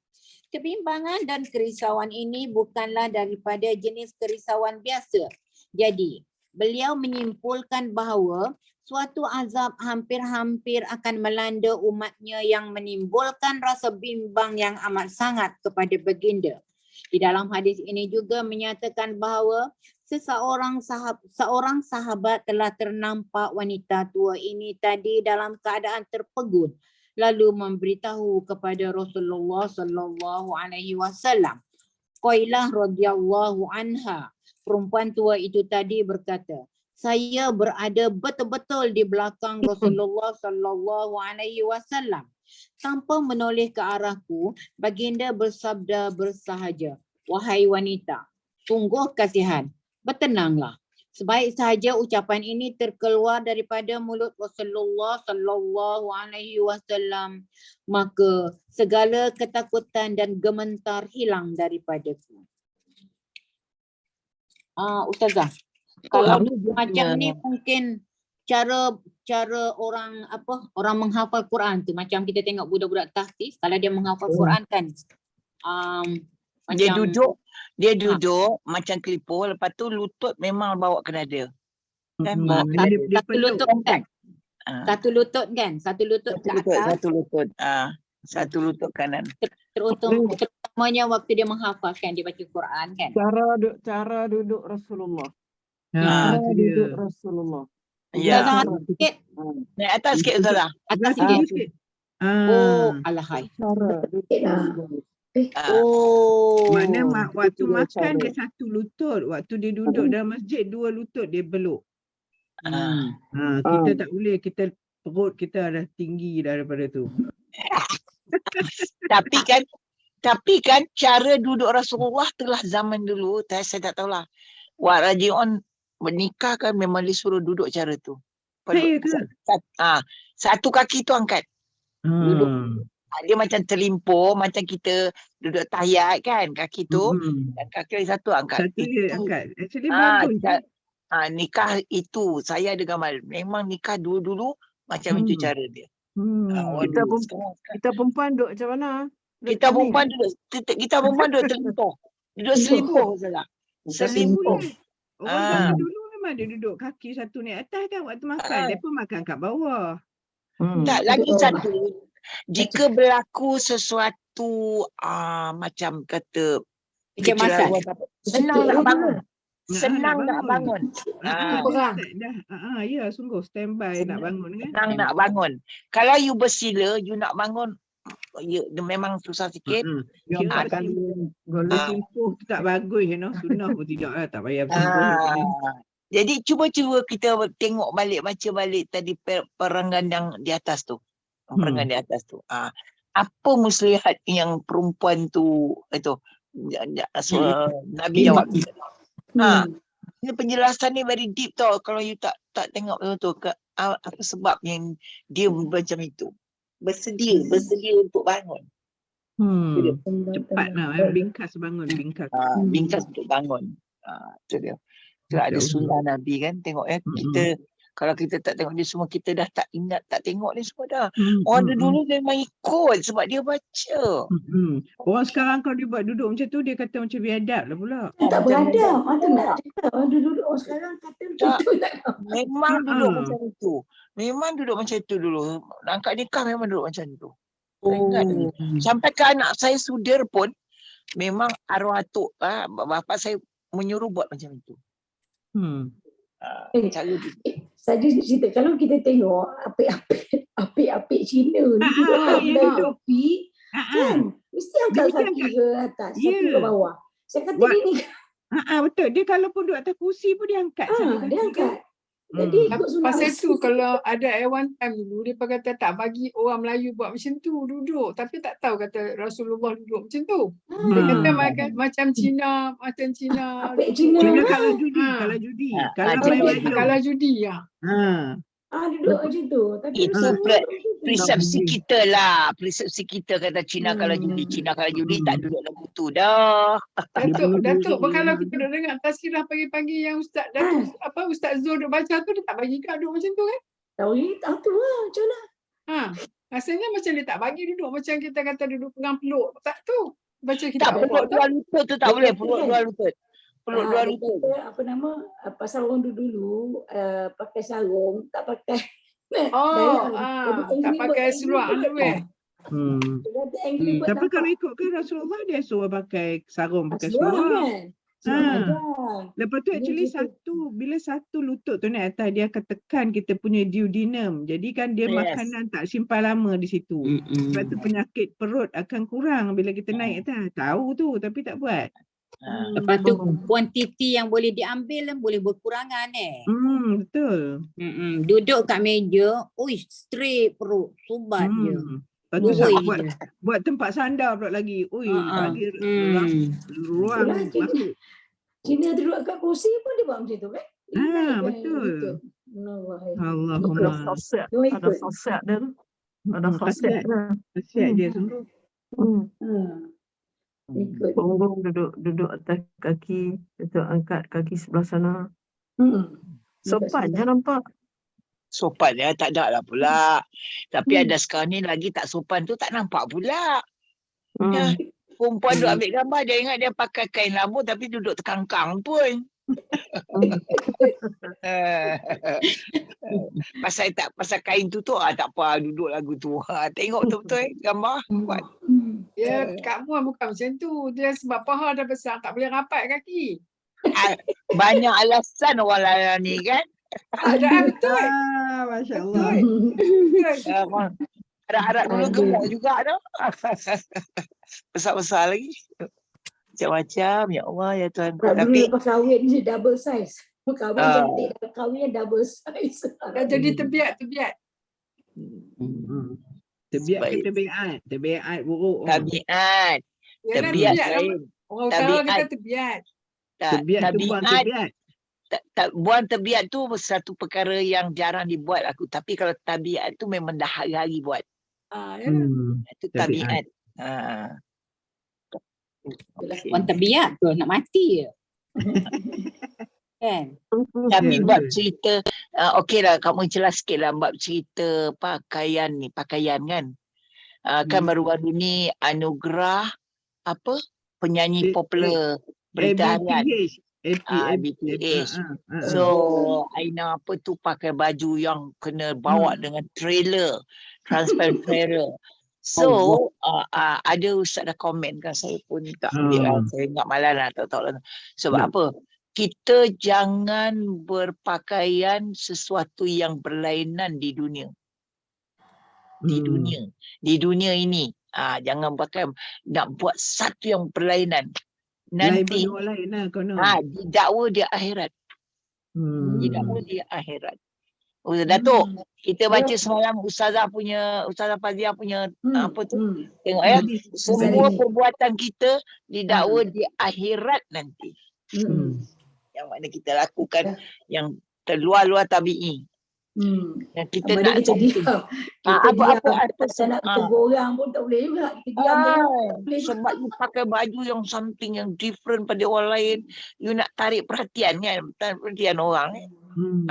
Kebimbangan dan kerisauan ini bukanlah daripada jenis kerisauan biasa. Jadi, beliau menyimpulkan bahawa suatu azab hampir-hampir akan melanda umatnya yang menimbulkan rasa bimbang yang amat sangat kepada baginda. Di dalam hadis ini juga menyatakan bahawa seorang sahabat telah ternampak wanita tua ini tadi dalam keadaan terpegun lalu memberitahu kepada Rasulullah sallallahu alaihi wasallam. Qailah radhiyallahu anha, perempuan tua itu tadi berkata, saya berada betul-betul di belakang Rasulullah sallallahu alaihi wasallam. Tanpa menoleh ke arahku, baginda bersabda bersahaja, wahai wanita, sungguh kasihan, bertenanglah. Sebaik sahaja ucapan ini terkeluar daripada mulut Rasulullah sallallahu alaihi wasallam, maka segala ketakutan dan gementar hilang daripadaku. Ustazah, kalau macam ni mungkin cara orang menghafal Quran tu, macam kita tengok budak-budak tahfiz, kalau dia menghafal Quran kan dia duduk macam kelipur, lepas tu lutut memang bawa ke dada. Kan? Satu lutut kan? Satu lutut kan? Satu lutut ke atas. Satu lutut kanan. Terutamanya waktu dia menghafalkan, dia baca Quran kan? Cara duduk Rasulullah. Ha, tu dia. duduk Rasulullah. Ya. Ustazah Cara- sikit. Naik atas sikit Ustazah. Atas Sebelah sikit. sikit. Ah. Oh, alahai. Cara duduk Sikit lah. bagus. Ah. Oh. Mana waktu Itu dia makan cara. dia satu lutut, waktu dia duduk dalam masjid dua lutut dia beluk. Ah. Kita tak boleh, kita perut kita dah tinggi daripada tu. Tapi kan cara duduk Rasulullah telah zaman dulu, saya tak tahulah. Wak Raji'un menikah kan memang disuruh duduk cara tu. Saya ke? Satu kaki tu angkat. Duduk. Hmm. Dia macam terlimpur, macam kita duduk tahiyat kan, kaki tu. Dan kaki lagi satu angkat. Satu dia angkat. Actually Ah, bagus je. nikah itu saya ada gambar. Memang nikah dulu macam itu cara dia. Kita Kita perempuan duduk macam mana? Duduk Kita sini. perempuan duduk terlimpur. Duduk selimpur salah. Selimpur. Orang zaman dulu memang dia duduk kaki satu naik atas kan waktu makan. Dia pun makan kat bawah. Tak, lagi satu. Jika berlaku sesuatu macam kata Kecemasan. senang nak bangun. Senang nak bangun. Perang. Ya, sungguh standby nak bangun kan. Senang nak bangun. Kalau you bersila, you nak bangun, memang susah sikit. Kira golek simpuh tu tak bagus, sunnah pun tidak lah, tak payah simpuh. Jadi cuba kita tengok balik, baca balik tadi perangan yang di atas tu. Perangan di atas tu. Apa muslihat yang perempuan tu itu Nabi jawab. Ini penjelasan ni very deep tau. Kalau you tak tengok tu apa sebab yang dia macam itu. Bersedia untuk bangun. Cepat lah, bingkas bangun, bingkas. Bingkas untuk bangun. Itu dia. Itu ada sunnah Nabi kan. Tengok kita, kalau kita tak tengok dia semua, kita dah tak ingat, tak tengok ni semua dah. Orang dulu memang ikut sebab dia baca. Orang sekarang kalau dia buat duduk macam tu, dia kata macam biadab lah pula. Tak beradab. Itu nak cakap. Orang duduk orang sekarang kata macam tu. Memang duduk macam itu. Memang duduk macam itu dulu. Angkat nikah memang duduk macam itu. Ingat. Sampai ke anak saya sudir pun, memang arwah atuk, bapa saya menyuruh buat macam itu. Saya cerita, kalau kita tengok apik-apik Cina ni duduk topi kan, mesti angkat kaki ke atas, satu ke bawah. Saya kata dia ni betul, dia kalau pun duduk atas kursi pun dia angkat. dia angkat. Jadi ikut sunnah Pasal Rasul. tu kalau ada one time dulu dia kata tak bagi orang Melayu buat macam tu duduk, tapi tak tahu kata Rasulullah duduk macam tu. Dia kata macam Cina. Apik Cina Cina kan. kalau judi. Kalau judi ya. Duduk macam tu. Tapi Itu persepsi kita lah. Persepsi kita kata Cina kalau judi tak duduk lagu tu dah. Datuk pun kalau kita duduk dengar tazkirah pagi-pagi yang Ustaz Datuk Ustaz Zul duduk baca tu, dia tak bagi kat duduk macam tu kan? tahu tu lah macam mana. Rasanya macam dia tak bagi duduk macam kita kata duduk pegang peluk. Tak tu. Baca kita. Tak, peluk dua lutut tu tak boleh. Peluk dua lutut. Peluk dua lutut. Apa nama, pasal orang dulu pakai sarung, tak pakai tak pakai seluar underwear. Tapi kalau ikutkan Rasulullah, dia suruh pakai sarung, pakai seluar seluar. kan. Lepas tu actually bila satu lutut tu naik atas, dia akan tekan kita punya duodenum. Jadi kan dia makanan tak simpan lama di situ. Sebab tu penyakit perut akan kurang bila kita naik atas. Tahu tu tapi tak buat. Lepas tu kuantiti yang boleh diambil boleh berkurangan Betul. Duduk kat meja, straight perut, subat je. Lepas tu buat tempat sandar pula lagi. Bagi ruang masuk. Cina duduk kat kursi pun dia buat macam tu kan. Betul. Ada Allahumma. khasiat dia tu. Ada khasiat dia. Khasiat dia sungguh. Punggung duduk atas kaki, kita angkat kaki sebelah sana. Sopan je nampak. Sopan ya, tak ada lah pula. Tapi ada sekarang ni lagi tak sopan tu tak nampak pula. Perempuan duduk ambil gambar, dia ingat dia pakai kain lambu tapi duduk terkangkang pun. Pasal kain tu tak apa duduk lagu tu. Tengok betul-betul gambar. Ya, Kak Muan bukan macam tu. Dia sebab paha dah besar, tak boleh rapat kaki. Banyak alasan orang lain ni kan. Betul. Masya Allah. Betul. Harap-harap dulu Ada. gemuk juga tu. Besar-besar lagi. Macam-macam. Ya Allah, ya Tuhan. Dulu Tapi lepas kahwin je double size. Kahwin Ah. cantik, kahwinnya double size. Dah jadi tebiat. Tebiat ke Baik. tebiat? Tebiat buruk. tabiat. Yalah, Tabiat tebiat lah. lain. Orang utara Tabiat. kata tebiat. Tebiat tu buang tebiat. Buang tebiat tu satu perkara yang jarang dibuat aku. Tapi kalau tabiat tu memang dah hari-hari buat. Yalah. Itu Tabiat. tabiat. Okay. Orang terbiak tu nak mati je. Kan? Tapi Ya, bab betul. cerita, okey lah kamu jelas sikit lah bab cerita pakaian kan. Kan baru-baru ni Anugerah apa penyanyi popular berita harian. BTH. So Aina apa tu pakai baju yang kena bawa dengan trailer, transparent trailer. So ada ustaz dah komen kan, saya pun tak ambil lah, saya ingat malam lah, tak tahu lah. Sebab apa? Kita jangan berpakaian sesuatu yang berlainan di dunia. Di dunia ini. Jangan pakai, nak buat satu yang berlainan. Nanti didakwa dia akhirat. Didakwa dia akhirat. Datuk, kita baca semalam Ustazah Fazia punya apa tu? Tengok ya. Semua perbuatan kita didakwa di akhirat nanti. Yang mana kita lakukan yang terluar-luar tabi'i. Yang kita nak kita diam. apa Kita nak tegur orang pun tak boleh juga. Kita diam. Sebab you pakai baju yang something yang different pada orang lain, you nak tarik perhatian kan, perhatian orang.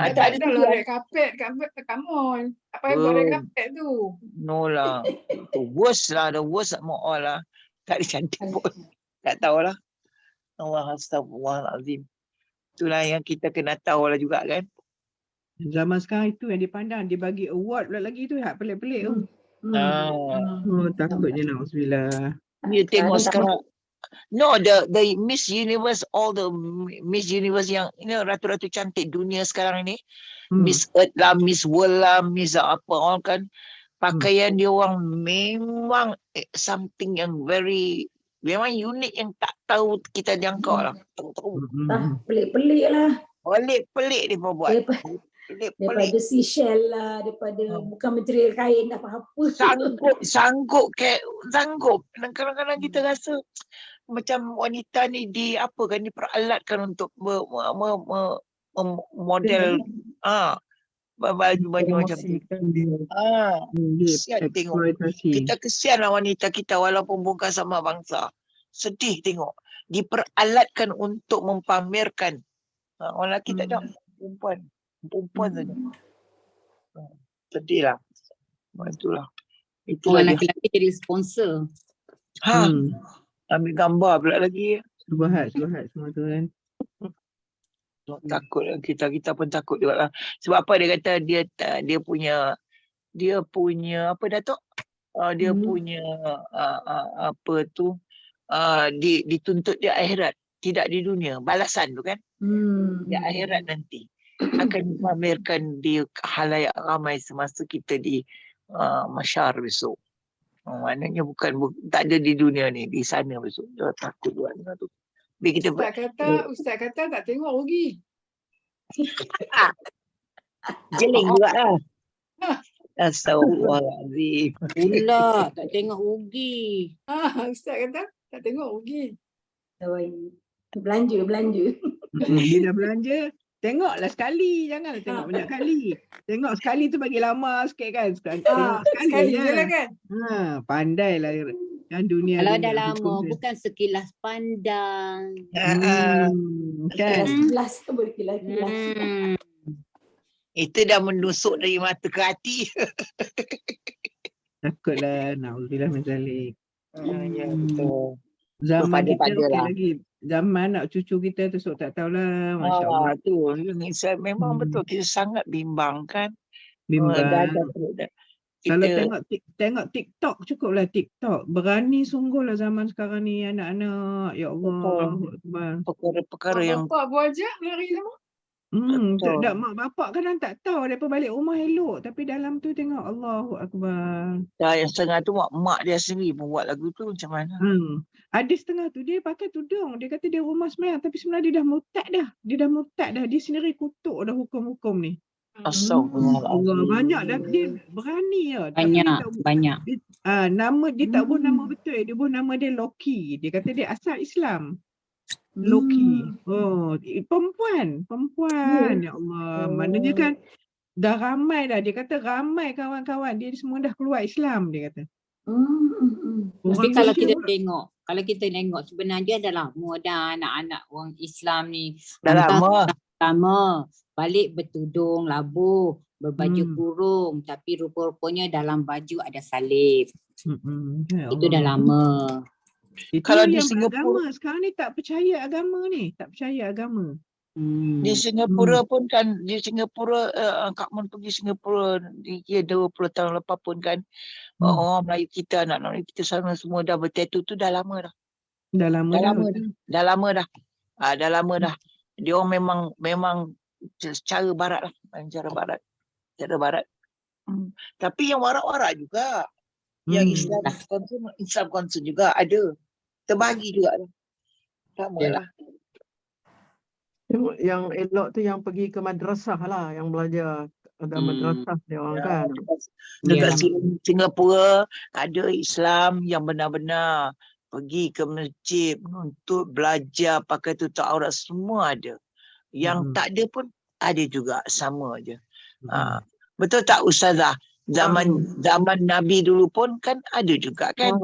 Tak ada lah red carpet come on. Tak payah buat red carpet tu. No lah. The worst more all lah. Tak ada cantik pun. Tak tahulah. Allah astagfirullahalazim. Itulah yang kita kena tahu lah juga kan. Zaman sekarang itu yang dipandang, dia bagi award pula lagi tu, hak pelik-pelik tu. Takutnya na'udzubillah. You tengok sekarang. No, the Miss Universe, all the Miss Universe yang ratu-ratu cantik dunia sekarang ni, Miss Earth lah, Miss World lah, Miss apa orang kan, pakaian dia orang memang something yang memang unik yang tak tahu kita jangkau lah. Pelik-pelik lah. Pelik dia buat. Daripada seashell lah, daripada bukan material kain apa-apa. Sanggup. Dan kadang-kadang kita rasa macam wanita ni diperalatkan untuk model baju-baju macam tu. Kesian tengok. Kita kesian lah wanita kita walaupun bukan sama bangsa. Sedih tengok. Diperalatkan untuk mempamerkan. Orang lelaki tak ada. Perempuan saja. Sedih lah. Itulah. Orang lelaki jadi sponsor. Ambil gambar pula lagi. Subahat semua tu kan. Takut kita pun takut juga lah. Sebab apa dia kata dia punya apa Datuk? Dia punya apa tu? Dituntut di akhirat, tidak di dunia. Balasan tu kan? Di akhirat nanti akan dipamerkan di khalayak ramai semasa kita di masyar besok. Maknanya bukan tak ada di dunia ni, di sana besok. Dia takut buat dengan tu. Ustaz kata tak tengok rugi. Jeling juga lah. Astagfirullahaladzim. Pula tak tengok rugi. Ustaz kata tak tengok rugi. Belanja. Dia dah belanja, tengoklah sekali, janganlah tengok banyak kali. Tengok sekali tu bagi lama sikit kan. Tengok sekali je lah kan. Pandailah kan dunia. Kalau dah lama bukan sekilas pandang. Kan. Kilas tu berkilas. Itu dah menusuk dari mata ke hati. Takutlah, na'udzubillah min zalik. Ya betul. Zaman kita okey lah. lagi. Zaman anak cucu kita tu tak tahulah. Masya Allah. Memang betul kita sangat bimbang kan. Bimbang. Kalau kita tengok TikTok, cukuplah TikTok. Berani sungguhlah zaman sekarang ni anak-anak. Ya Allah. perkara-perkara Mak yang bapak pun ajak lari sama. Tak betul. mak bapak kadang tak tahu mereka balik rumah elok tapi dalam tu tengok Allahu Akbar. Yang setengah tu mak dia sendiri pun buat lagu tu macam mana? Ada setengah tu dia pakai tudung. Dia kata dia rumah sembahyang tapi sebenarnya dia dah murtad dah. Dia sendiri kutuk dah hukum-hukum ni. Allah banyak dah dia berani lah. Banyak. Nama dia tak buat nama betul. Dia buat nama dia Loki. Dia kata dia asal Islam. Loki. Perempuan. Ya Allah. Maknanya kan dah ramai dah. Dia kata ramai kawan-kawan dia semua dah keluar Islam dia kata. Tapi kalau kita tengok sebenarnya dah lama dah anak-anak orang Islam ni. Dah lama. Balik bertudung, labuh, berbaju kurung. Tapi rupa-rupanya dalam baju ada salib. Itu dah lama. Itu kalau di yang Singapura, agama. Sekarang ni tak percaya agama ni. Tak percaya agama. di Singapura pun kan, di Singapura Kak Mon pergi Singapura di 20 tahun lepas pun kan, orang Melayu kita, anak-anak Melayu kita sana semua dah bertattoo tu dah lama dah. Dah lama dah. Dia orang memang cara barat lah, cara barat. Tapi yang warak-warak juga. Yang Islam concern juga ada. Terbagi juga dah. Sama lah. Yang elok tu yang pergi ke madrasah lah, yang belajar ada madrasah dia orang kan. Dekat Singapura ada Islam yang benar-benar pergi ke masjid untuk belajar pakai tutup aurat, semua ada. Yang tak ada pun ada juga, sama aja. Betul tak Ustazah? Zaman Nabi dulu pun kan ada juga kan.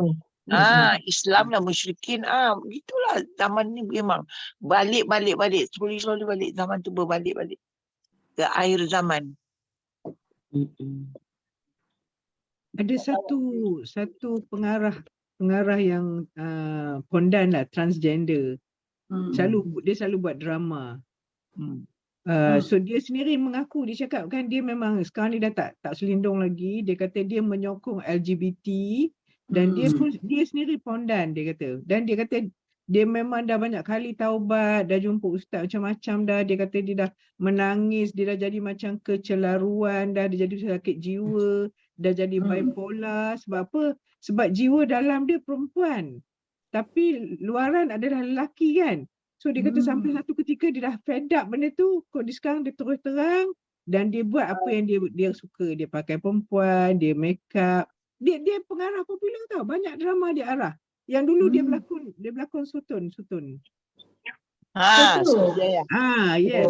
Islam dan musyrikin, begitulah zaman ni memang balik slowly balik, zaman tu berbalik ke akhir zaman. Ada satu pengarah yang pondan lah, transgender. Dia selalu buat drama. So dia sendiri mengaku, dia cakap kan dia memang sekarang ni dah tak selindung lagi. Dia kata dia menyokong LGBT dan dia sendiri pondan dia kata. Dan dia kata dia memang dah banyak kali taubat, dah jumpa ustaz macam-macam dah. Dia kata dia dah menangis, dia dah jadi macam kecelaruan, dah dia jadi sakit jiwa, dah jadi bipolar. Sebab apa? Sebab jiwa dalam dia perempuan. Tapi luaran adalah lelaki kan. So dia kata sampai satu ketika dia dah fed up benda tu, kok dia sekarang dia terus terang dan dia buat apa yang dia suka. Dia pakai perempuan, dia make up. Dia pengarah popular tau, banyak drama dia arah. Yang dulu dia berlakon Sutun. Yes.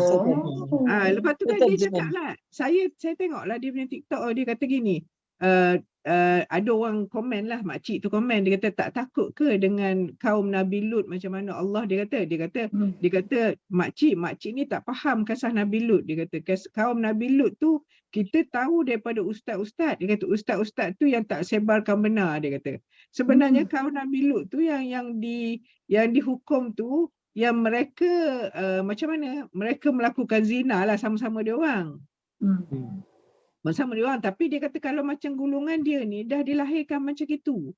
Lepas tu kan dia cakap lah, saya tengok lah dia punya TikTok, dia kata gini, ada orang komen lah, makcik tu komen, dia kata tak takut ke dengan kaum Nabi Lut macam mana Allah, dia kata makcik ni tak faham kisah Nabi Lut. Dia kata kaum Nabi Lut tu kita tahu daripada ustaz-ustaz. Dia kata ustaz-ustaz tu yang tak sebarkan benar. Dia kata sebenarnya kaum Nabi Lut tu yang dihukum tu, yang mereka macam mana mereka melakukan zina lah sama-sama dia orang. Bersama dia orang, tapi dia kata kalau macam golongan dia ni dah dilahirkan macam itu,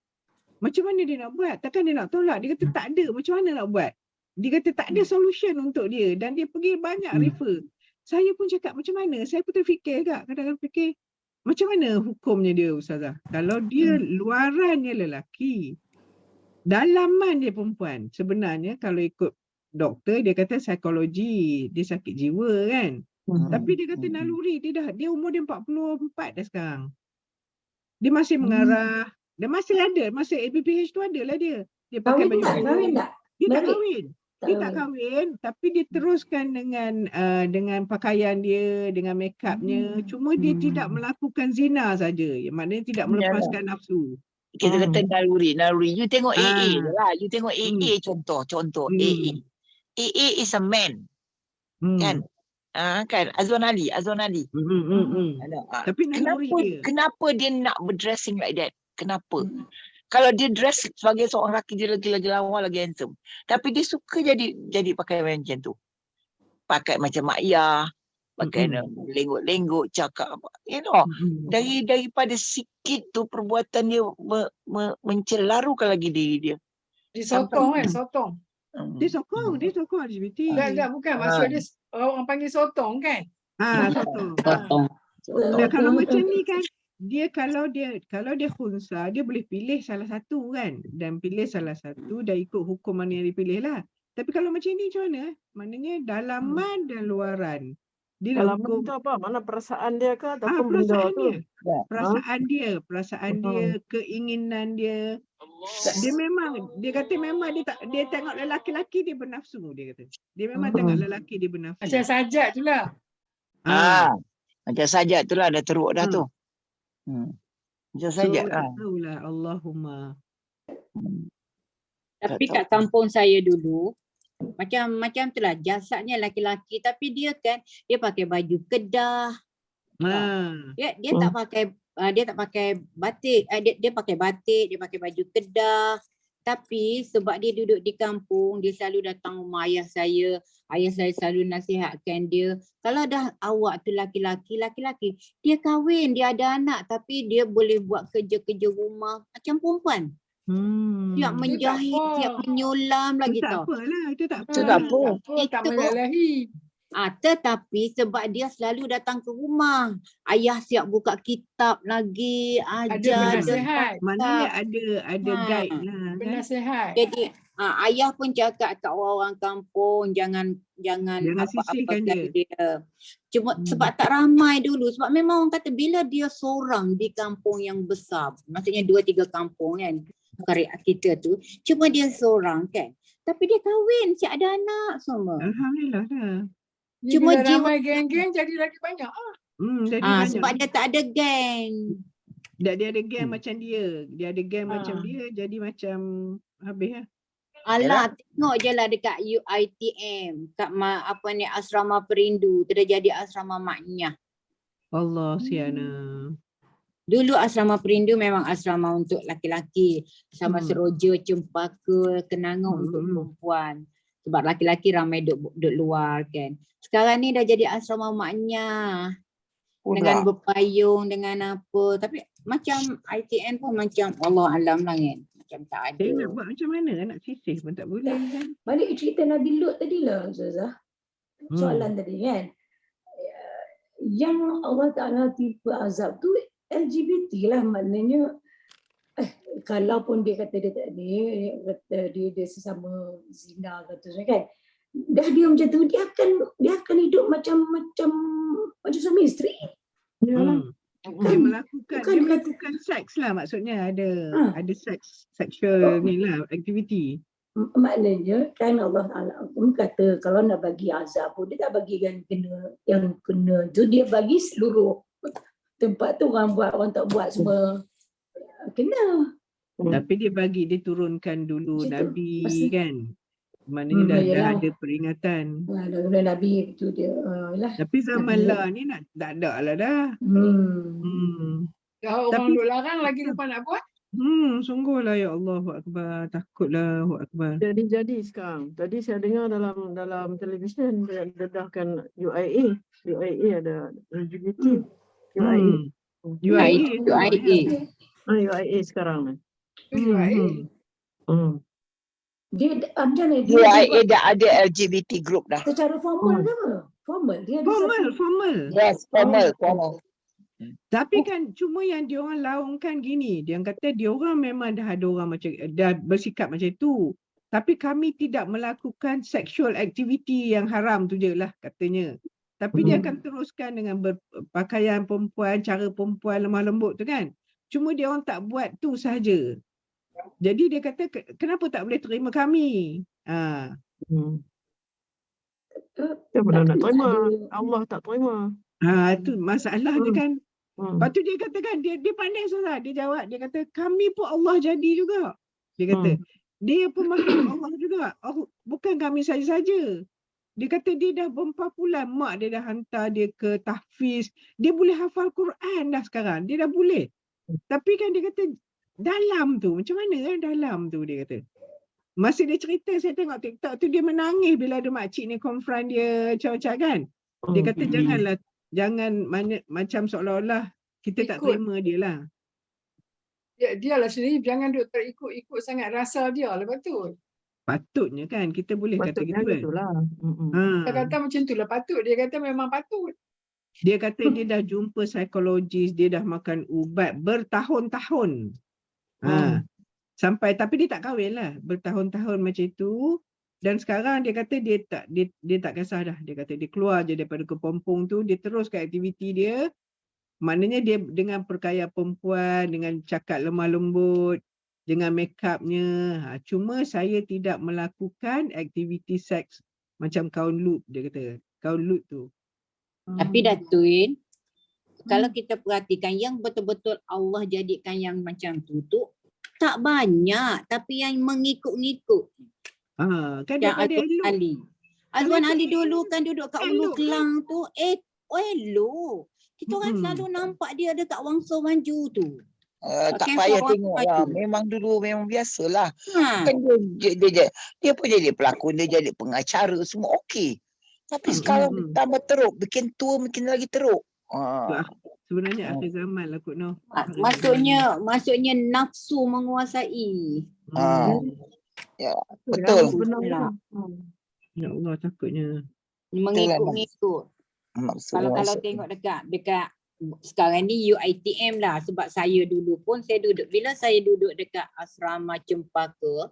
macam mana dia nak buat? Takkan dia nak tolak? Dia kata tak ada, macam mana nak buat? Dia kata tak ada solution untuk dia dan dia pergi banyak refer. Saya pun cakap macam mana? Saya pun terfikir agak, kadang-kadang fikir macam mana hukumnya dia Ustazah? Kalau dia luarannya lelaki, dalaman dia perempuan. Sebenarnya kalau ikut doktor, dia kata psikologi, dia sakit jiwa kan. Tapi dia kata naluri dia umur dia 44 dah sekarang. Dia masih mengarah. Dia masih ada, masih APPH tu ada lah dia. Dia pakai baju kahwin tak? Dia tak kahwin, tapi dia teruskan dengan pakaian dia, dengan make upnya. Cuma dia tidak melakukan zina saja. Maknanya tidak melepaskan nafsu. Kita kata naluri. You tengok AA lah. You tengok AA contoh AA. AA is a man. Kan? Kan Azwan Ali. Tapi kenapa dia nak berdressing like that? Kenapa? Kalau dia dress sebagai seorang lelaki, dia lagi lawa, lagi handsome. Tapi dia suka jadi pakai macam tu. Pakai macam Mak Yah, pakai lenggok-lenggok, cakap apa. Daripada sikit tu perbuatan dia mencelarukan lagi diri dia. Dia sotong sotong. Dia sokong LGBT. Enggak, bukan. Maksud dia orang panggil sotong kan? Sotong. Potong. Nah, kalau macam ni kan, dia kalau dia khunsa, dia boleh pilih salah satu kan, dan pilih salah satu dan ikut hukum mana yang dipilih lah. Tapi kalau macam ni macam mana? Maknanya dalaman dan luaran. Dia nak Dalaman hukum tu apa? Mana perasaan dia ke ataupun benda perasaan tu? dia. Perasaan dia, keinginan dia. Dia memang, dia kata memang dia tengok lelaki-lelaki dia bernafsu, dia kata. Dia memang tengok lelaki dia bernafsu. Macam sajak tu lah. Macam sajak tu lah, dah teruk dah tu. Macam sajak lah. Tahulah, Allahumma. Tapi kat kampung saya dulu, macam tu lah, jasadnya laki-laki tapi dia pakai baju kedah. Dia tak pakai batik. Dia pakai batik, dia pakai baju kedah. Tapi sebab dia duduk di kampung, dia selalu datang rumah ayah saya. Ayah saya selalu nasihatkan dia, kalau dah awak tu laki-laki, dia kahwin, dia ada anak tapi dia boleh buat kerja-kerja rumah macam perempuan. Siap menjahit, siap menyulam lagi tau. Itu tak apa. Itu tak apa. Tak menyalahi. Tetapi sebab dia selalu datang ke rumah, ayah siap buka kitab lagi, Ada ajar. penasihat. Maknanya ada guide lah kan. Penasihat. Jadi ayah pun cakap kat orang-orang kampung, jangan sisihkan apa-apakan dia. Cuma sebab tak ramai dulu, sebab memang orang kata bila dia seorang di kampung yang besar, maksudnya 2-3 kampung kan, karya kita tu, cuma dia seorang kan. Tapi dia kahwin, siap ada anak semua. Alhamdulillah dah. Cuma Bila jiwa ramai geng-geng jadi lagi banyak. Jadi banyak. sebab dia tak ada geng. Dia ada geng macam dia. Dia ada geng macam dia, jadi macam habis lah. Alah, tengok je lah dekat UiTM, kat asrama perindu, terjadi asrama maknya. Allah siana. Dulu asrama perindu memang asrama untuk laki-laki, sama seroja, cempaka, kenanga untuk perempuan. Sebab laki-laki ramai duduk luar kan. Sekarang ni dah jadi asrama maknya. Dengan berpayung, dengan apa. Tapi macam ITN pun macam Allah alam lah kan. Macam tak ada. Dia nak buat macam mana? Nak sisih pun tak boleh kan. Balik cerita Nabi Lut tadi lah Ustazah. Soalan tadi kan. Yang Allah Ta'ala tipe azab tu LGBT lah, maknanya kalaupun dia kata dia tak ada, dia kata dia sesama zina kata kan, dah dia macam tu dia akan hidup macam suami isteri. Dia melakukan seks lah, maksudnya ada sexual ni lah, aktiviti. Maknanya kan Allah Ta'ala kata kalau nak bagi azab pun dia tak bagi yang kena tu, dia bagi seluruh tempat tu, orang tak buat semua kena. Tapi dia turunkan dulu Nabi kan. Maknanya dah ada peringatan. Nabi itu dia. Tapi zaman lah ni tak ada lah dah. Orang duk larang lagi lupa nak buat. Sungguhlah ya Allah Akbar, takutlah Akbar. Jadi sekarang. Tadi saya dengar dalam televisyen dia dedahkan UIA ada LGBT. UIA sekarang ni. Dia UIA dah ada LGBT group dah. Secara formal ke apa? Formal. Dia ada formal. Yes, formal. Tapi kan cuma yang diorang laungkan gini, dia kata diorang memang dah ada orang macam dah bersikap macam tu. Tapi kami tidak melakukan sexual activity yang haram tu je lah katanya. Tapi dia akan teruskan dengan berpakaian perempuan, cara perempuan lemah lembut tu kan. Cuma dia orang tak buat tu sahaja. Jadi dia kata kenapa tak boleh terima kami? Dia benar nak terima. Allah tak terima. Itu masalah dia kan. Lepas tu dia kata kan, dia pandai salah. Dia jawab, dia kata kami pun Allah jadi juga. Dia kata dia pun makhluk Allah juga. Bukan kami saja-saja. Dia kata dia dah berpapularan, mak dia dah hantar dia ke tahfiz. Dia boleh hafal Quran dah sekarang. Dia dah boleh. Tapi kan dia kata dalam tu, macam mana kan dalam tu dia kata. Masa dia cerita, saya tengok TikTok tu dia menangis bila ada makcik ni confront dia macam-macam kan. Dia kata jangan macam seolah-olah kita tak Ikut. terima dia lah. Dia lah sendiri jangan duk terikut-ikut sangat rasa dia lah betul. Patutnya kan kita boleh kata Patutnya gitu kan. gitulah. Dia kata macam tu lah patut. Dia kata memang patut. Dia kata dia dah jumpa psikologis, dia dah makan ubat bertahun-tahun. Sampai tapi dia tak kahwin lah, bertahun-tahun macam itu. Dan sekarang dia kata dia tak kisah dah. Dia kata dia keluar je daripada kepompong tu, dia teruskan aktiviti dia. Maknanya dia dengan perkaya perempuan, dengan cakap lemah lembut, dengan make upnya. Cuma saya tidak melakukan aktiviti seks macam kaun Lut, dia kata. Kaun Lut tu. Tapi Datuk, kalau kita perhatikan yang betul-betul Allah jadikan yang macam tu tak banyak, tapi yang mengikut-ngikut. Kan Yang daripada elok. Ali. Azwan Ali dulu kan duduk kat Ulu Kelang tu. Elok. Kita orang selalu nampak dia dekat Wangsa Wanju tu. Tak payah tengok lah. Memang dulu memang biasalah. Kan dia pun jadi pelakon, dia jadi pengacara, semua okey. Tapi sekarang tambah teruk, bikin tua makin lagi teruk. Sebenarnya akhir zaman lah Kak Noh. Maksudnya nafsu menguasai. Ya, betul. Ya Allah, takutnya. Mengikut-ngikut. Kalau tengok dekat sekarang ni UiTM lah, sebab saya dulu pun bila saya duduk dekat asrama Cempaka,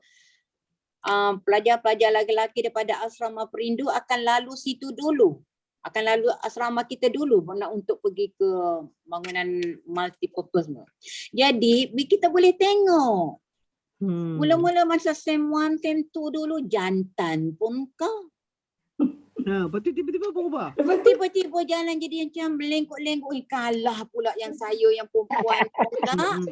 pelajar-pelajar lelaki daripada asrama Perindu akan lalu situ dulu. Akan lalu asrama kita dulu untuk pergi ke bangunan multipurpose tu. Jadi kita boleh tengok. Mula-mula masa SEM 1, SEM 2 dulu jantan pun kau. Lepas tu tiba-tiba berubah. Tiba-tiba jalan jadi macam melengkuk-lengkuk. Kalah pula yang saya yang perempuan pula.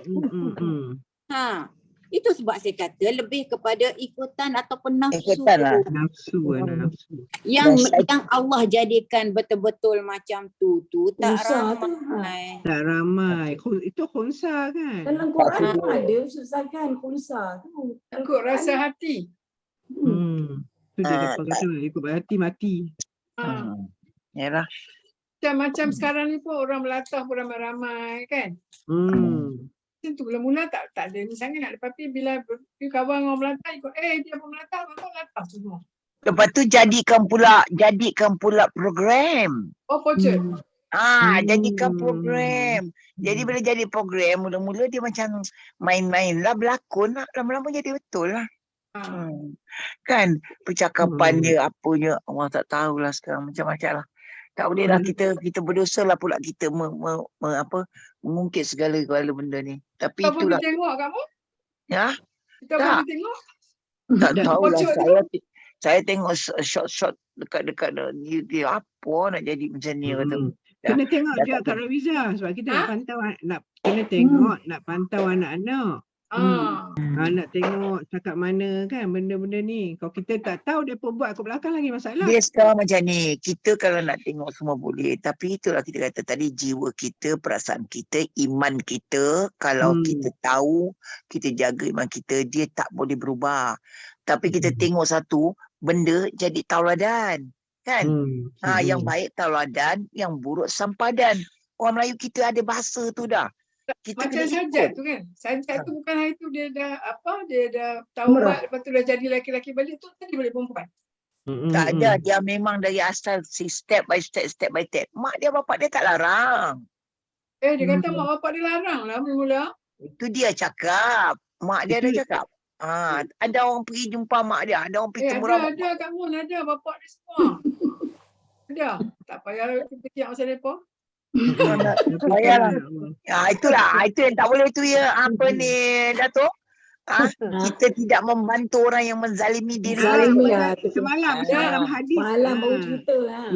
Itu sebab saya kata lebih kepada ikutan ataupun nafsu. Nafsu. Yang Allah jadikan betul-betul macam tu tak ramai. Tak ramai. Itu khunsa kan? Dalam Quran pun ada susah kan khunsa tu. Ikut rasa hati. Tu dia dapat kata ikut hati mati. Yalah. Macam sekarang ni pun orang melatah pun ramai-ramai kan. Macam tu mula-mula tak ada ni sangat. Tapi bila kawan orang melatah ikut dia pun melatah semua. Lepas tu jadikan pula program. Fortune. Jadikan program. Jadi bila jadi program, mula-mula dia macam main-main lah, berlakon lah. Lama-lama jadi betul lah. Kan percakapan dia apanya Allah tak tahulah sekarang macam-macam lah. Tak boleh lah kita berdosa lah pula kita mengungkit segala benda ni. Tapi kau itulah. Kau tengok kamu? Ya? Kita boleh tengok? Tak tahulah saya tengok shot dekat dia apa nak jadi macam ni kata. Kena tengok je Kak Rawiza sebab kita nak pantau anak-anak. Nak tengok cakap mana kan benda-benda ni. Kalau kita tak tahu dia pun buat kat belakang lagi masalah. Dia sekarang macam ni. Kita kalau nak tengok semua boleh. Tapi itulah kita kata tadi, jiwa kita, perasaan kita, iman kita. Kalau kita tahu, kita jaga iman kita, dia tak boleh berubah. Tapi kita tengok satu benda jadi tauladan. Kan? Yang baik tauladan, yang buruk sempadan. Orang Melayu kita ada bahasa tu dah. Kita macam Sajat tu kan. Sajat tu bukan hari tu dia dah taubat, lepas tu dah jadi lelaki balik tu tadi boleh perempuan. Tak ada, dia memang dari asal step by step. Mak dia bapak dia tak larang. Dia kata mak bapak dia larang lah mula. Itu dia cakap. Mak dia ada cakap. Ada orang pergi jumpa mak dia, ada orang pergi temu mak. Ada kat Mun, ada bapak dia semua. Ada. Tak payah fikir pasal depa. Itulah itu yang tak boleh tu ya. Apa ni Datuk? Kita tidak membantu orang yang menzalimi diri. Semalam hadis. Malam baru cerita lah.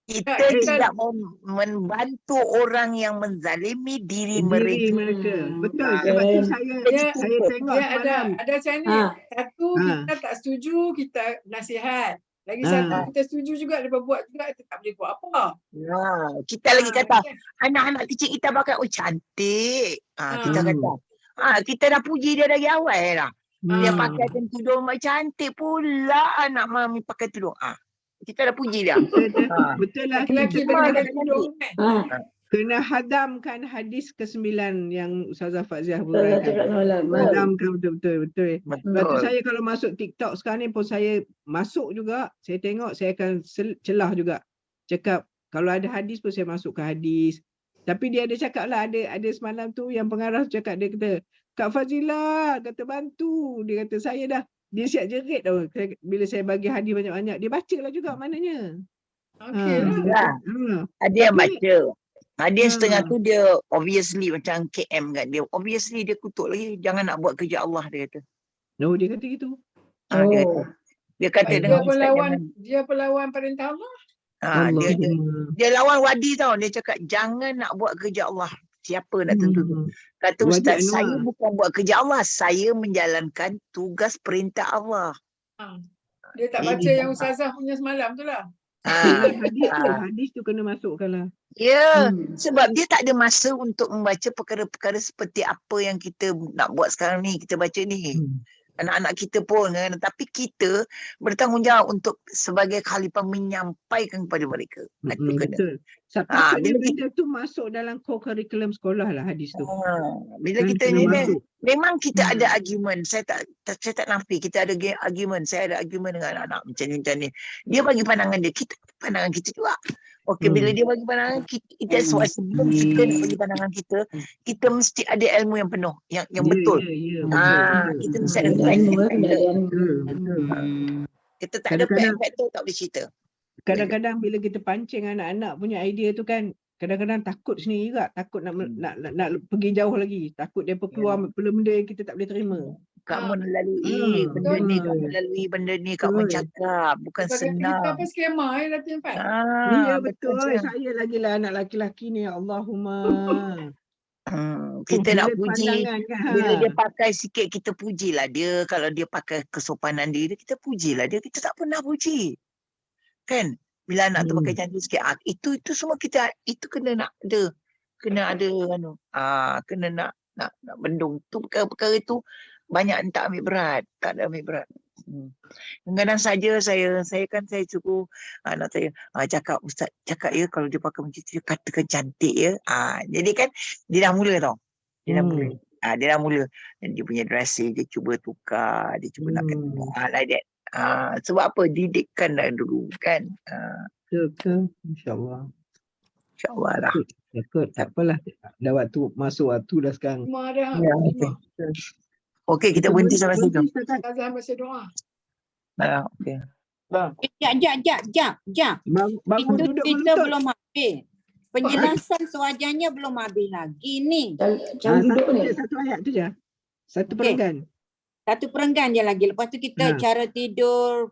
Kita tidak membantu orang yang menzalimi diri mereka. Betul. Sebab tu saya tengok ada macam ni. Satu kita tak setuju, kita nasihat. Lagi satu kita setuju juga dia buat juga, kita tak boleh buat apa. Kita lagi kata anak-anak kecil kita pakai cantik. Kita kata kita dah puji dia dari awal lah. Dia pakai tudung macam cantik pula anak mami pakai tudung. kita dah puji dia. Betul lah. Lelaki Kita pakai kena, tudung kan. kena hadamkan hadis ke-9 yang Ustazah Faziah Cakap huraikan. malam. Hadamkan betul-betul. Sebab tu Betul. saya kalau masuk TikTok sekarang ni pun saya masuk juga, saya tengok, saya akan celah juga. Cakap kalau ada hadis pun saya masuk ke hadis. Tapi dia ada cakap lah, ada semalam tu yang pengarah cakap, dia kata, Kak Fazilah, kata bantu. Dia kata dia siap jerit tau. Bila saya bagi hadis banyak-banyak, dia baca lah juga maknanya. Okey lah. Dia kata, Ada yang Tapi- baca. Ada yang setengah Ha. tu dia obviously macam KM kan. Dia obviously dia kutuk lagi. Jangan nak buat kerja Allah, dia kata. No, dia kata gitu. Dia kata Dia dengan ustaz dia pelawan perintah Allah. dia lawan wadi tau. Dia cakap jangan nak buat kerja Allah. Siapa nak tentu tu? Kata Wadi ustaz, Anwar. saya bukan buat kerja Allah. Saya menjalankan tugas perintah Allah. Dia tak baca yang Ustazah punya semalam tu lah. Hadis tu kena masukkan lah. Ya, sebab dia tak ada masa untuk membaca perkara-perkara seperti apa yang kita nak buat sekarang ni, kita baca ni. Anak-anak kita pun kan, tapi kita bertanggungjawab untuk sebagai khalifah menyampaikan kepada mereka. Itu kena. Betul. Sepatutnya benda tu masuk dalam co-curriculum sekolah lah hadis tu. Bila Kan kita kena ni masuk. memang kita ada argument. Saya tak nafi, kita ada argument. Saya ada argument dengan anak-anak macam ni. Dia bagi pandangan dia, kita bagi pandangan kita juga. Okey, bila dia bagi pandangan kita sebelum kita nak bagi pandangan kita mesti ada ilmu yang penuh, yang betul. Kita mesti ada kita tak ada fact tu tak boleh cerita. Kadang-kadang bila kita pancing anak-anak punya idea tu kan, kadang-kadang takut sendiri juga, takut nak pergi jauh lagi, takut dia keluar benda yang kita tak boleh terima. Kamu melalui benda ni, kamu cakap bukan senang. Kita apa skema latihan Pat. Ya betul. Saya lagi lah anak laki-laki ni, Allahumma. Kita nak puji, kan? bila dia pakai sikit kita pujilah dia. Kalau dia pakai kesopanan dia, kita pujilah dia. Kita tak pernah puji, kan? Bila anak tu pakai cantik sikit, itu semua kita, itu kena ada kena nak bendung tu. Perkara itu banyak tak ambil berat, tak ada ambil berat. Kadang-kadang saja saya suruh anak saya cakap, ustaz cakap ya, kalau dia pakai macam tu katakan cantik ya. Jadi kan dia dah mula tau. Dia dah mula. Dan dia punya dressing dia cuba tukar, dia cuba nak kata like that. Sebab apa? Didikkan dah dulu kan. Betul. InsyaAllah. InsyaAllah lah. Takut, tak apalah. Dah masuk waktu dah sekarang. Okey, kita berhenti sampai situ. Ustazah baca doa. Okey. Jap. Bangun Itu duduk kita melutut. belum habis. Penjelasan sewajarnya belum habis lagi ni. Satu ayat tu je. Satu perenggan. Satu perenggan je lagi. Lepas tu kita cara tidur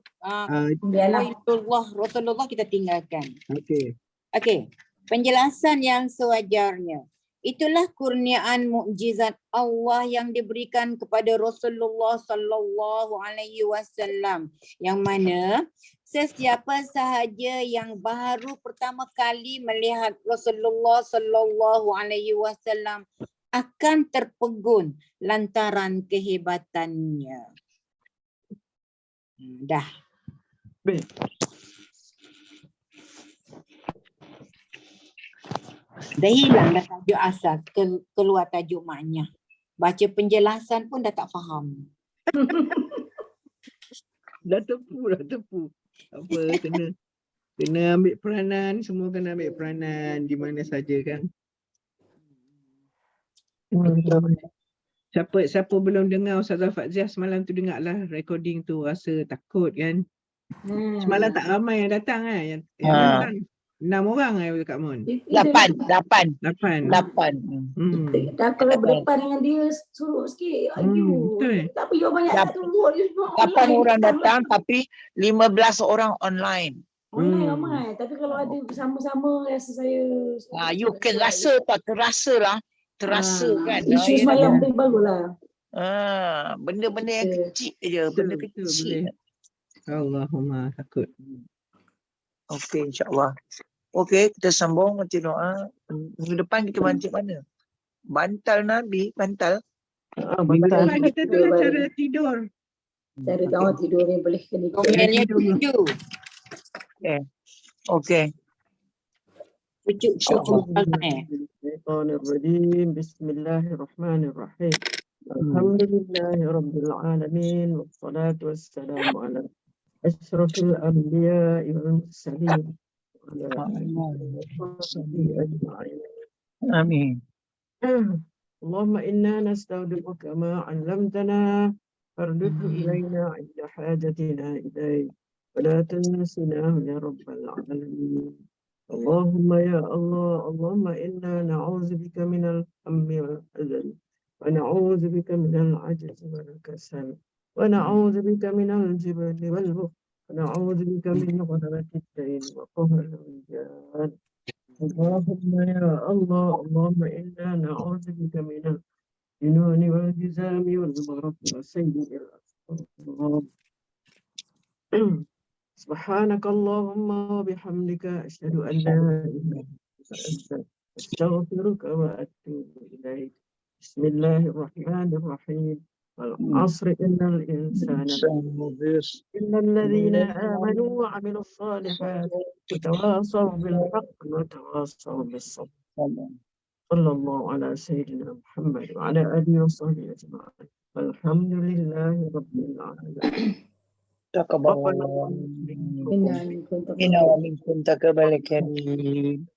Rasulullah kita tinggalkan. Okey. Penjelasan yang sewajarnya. Itulah kurniaan mukjizat Allah yang diberikan kepada Rasulullah sallallahu alaihi wasallam, yang mana sesiapa sahaja yang baru pertama kali melihat Rasulullah sallallahu alaihi wasallam akan terpegun lantaran kehebatannya. Dah. Dah hilang dah tajuk asal, keluar tajuk maknya. Baca penjelasan pun dah tak faham. Dah tepu. Apa, kena ambil peranan, semua kena ambil peranan di mana saja kan. Siapa belum dengar Ustazah Faziah semalam tu, dengarlah recording tu, rasa takut kan. Semalam tak ramai yang datang kan. Yang datang 6 orang Kak Mon. 8. Dah kalau berdepan dengan dia suruh sikit. Betul. Tapi dia banyak tak tunggu. 8 orang datang tapi 15 orang online. Online ramai. Tapi kalau ada bersama-sama rasa saya. You can rasa tak terasa lah. Terasa kan. Isu semalam tu baguslah. Benda-benda yang kecil je. Benda kecil. Allahumma, takut. Okey, insyaAllah. Okey, kita sambung baca doa. Minggu depan kita bancik mana? Bantal Nabi, bantal. Minggu depan kita tu cara tidur. Cara tidur ni boleh kena. Okey. Cucuk Bismillahirrahmanirrahim. Bismillahirrahmanirrahim. Alhamdulillahirabbil alamin wassalatu wassalamu ala asyrafil anbiya'i wal mursalin wa ala alihi wa sahbihi ajma'in. Amin. اللهم إنا نستودعك ما علمتنا فاردده إلينا عند حاجتنا إليه ولا تنسناه يا رب العالمين. اللهم يا الله، اللهم إنا نعوذ بك من الهم والحزن ونعوذ بك من العجز والكسل ونعوذ بك من الجبن والبخل ونعوذ بك من غلبة الدين وقهر الرجال. اللهم يا الله، اللهم إنا نعوذ بك من الجنون والجزام والمرض وسيء الأسقام. سبحانك اللهم وبحمدك أشهد أن لا إله إلا أنت أستغفرك وأتوب إليك. بسم الله الرحمن الرحيم. والعصر إن الإنسان إلا الذين آمنوا وعملوا الصالحات وتواصوا بالحق وتواصوا بالصبر. صلى الله على سيدنا محمد وعلى آله وصحبه أجمعين والحمد لله رب العالمين. Taqabbalallahu minna wa minkum taqabbal karim.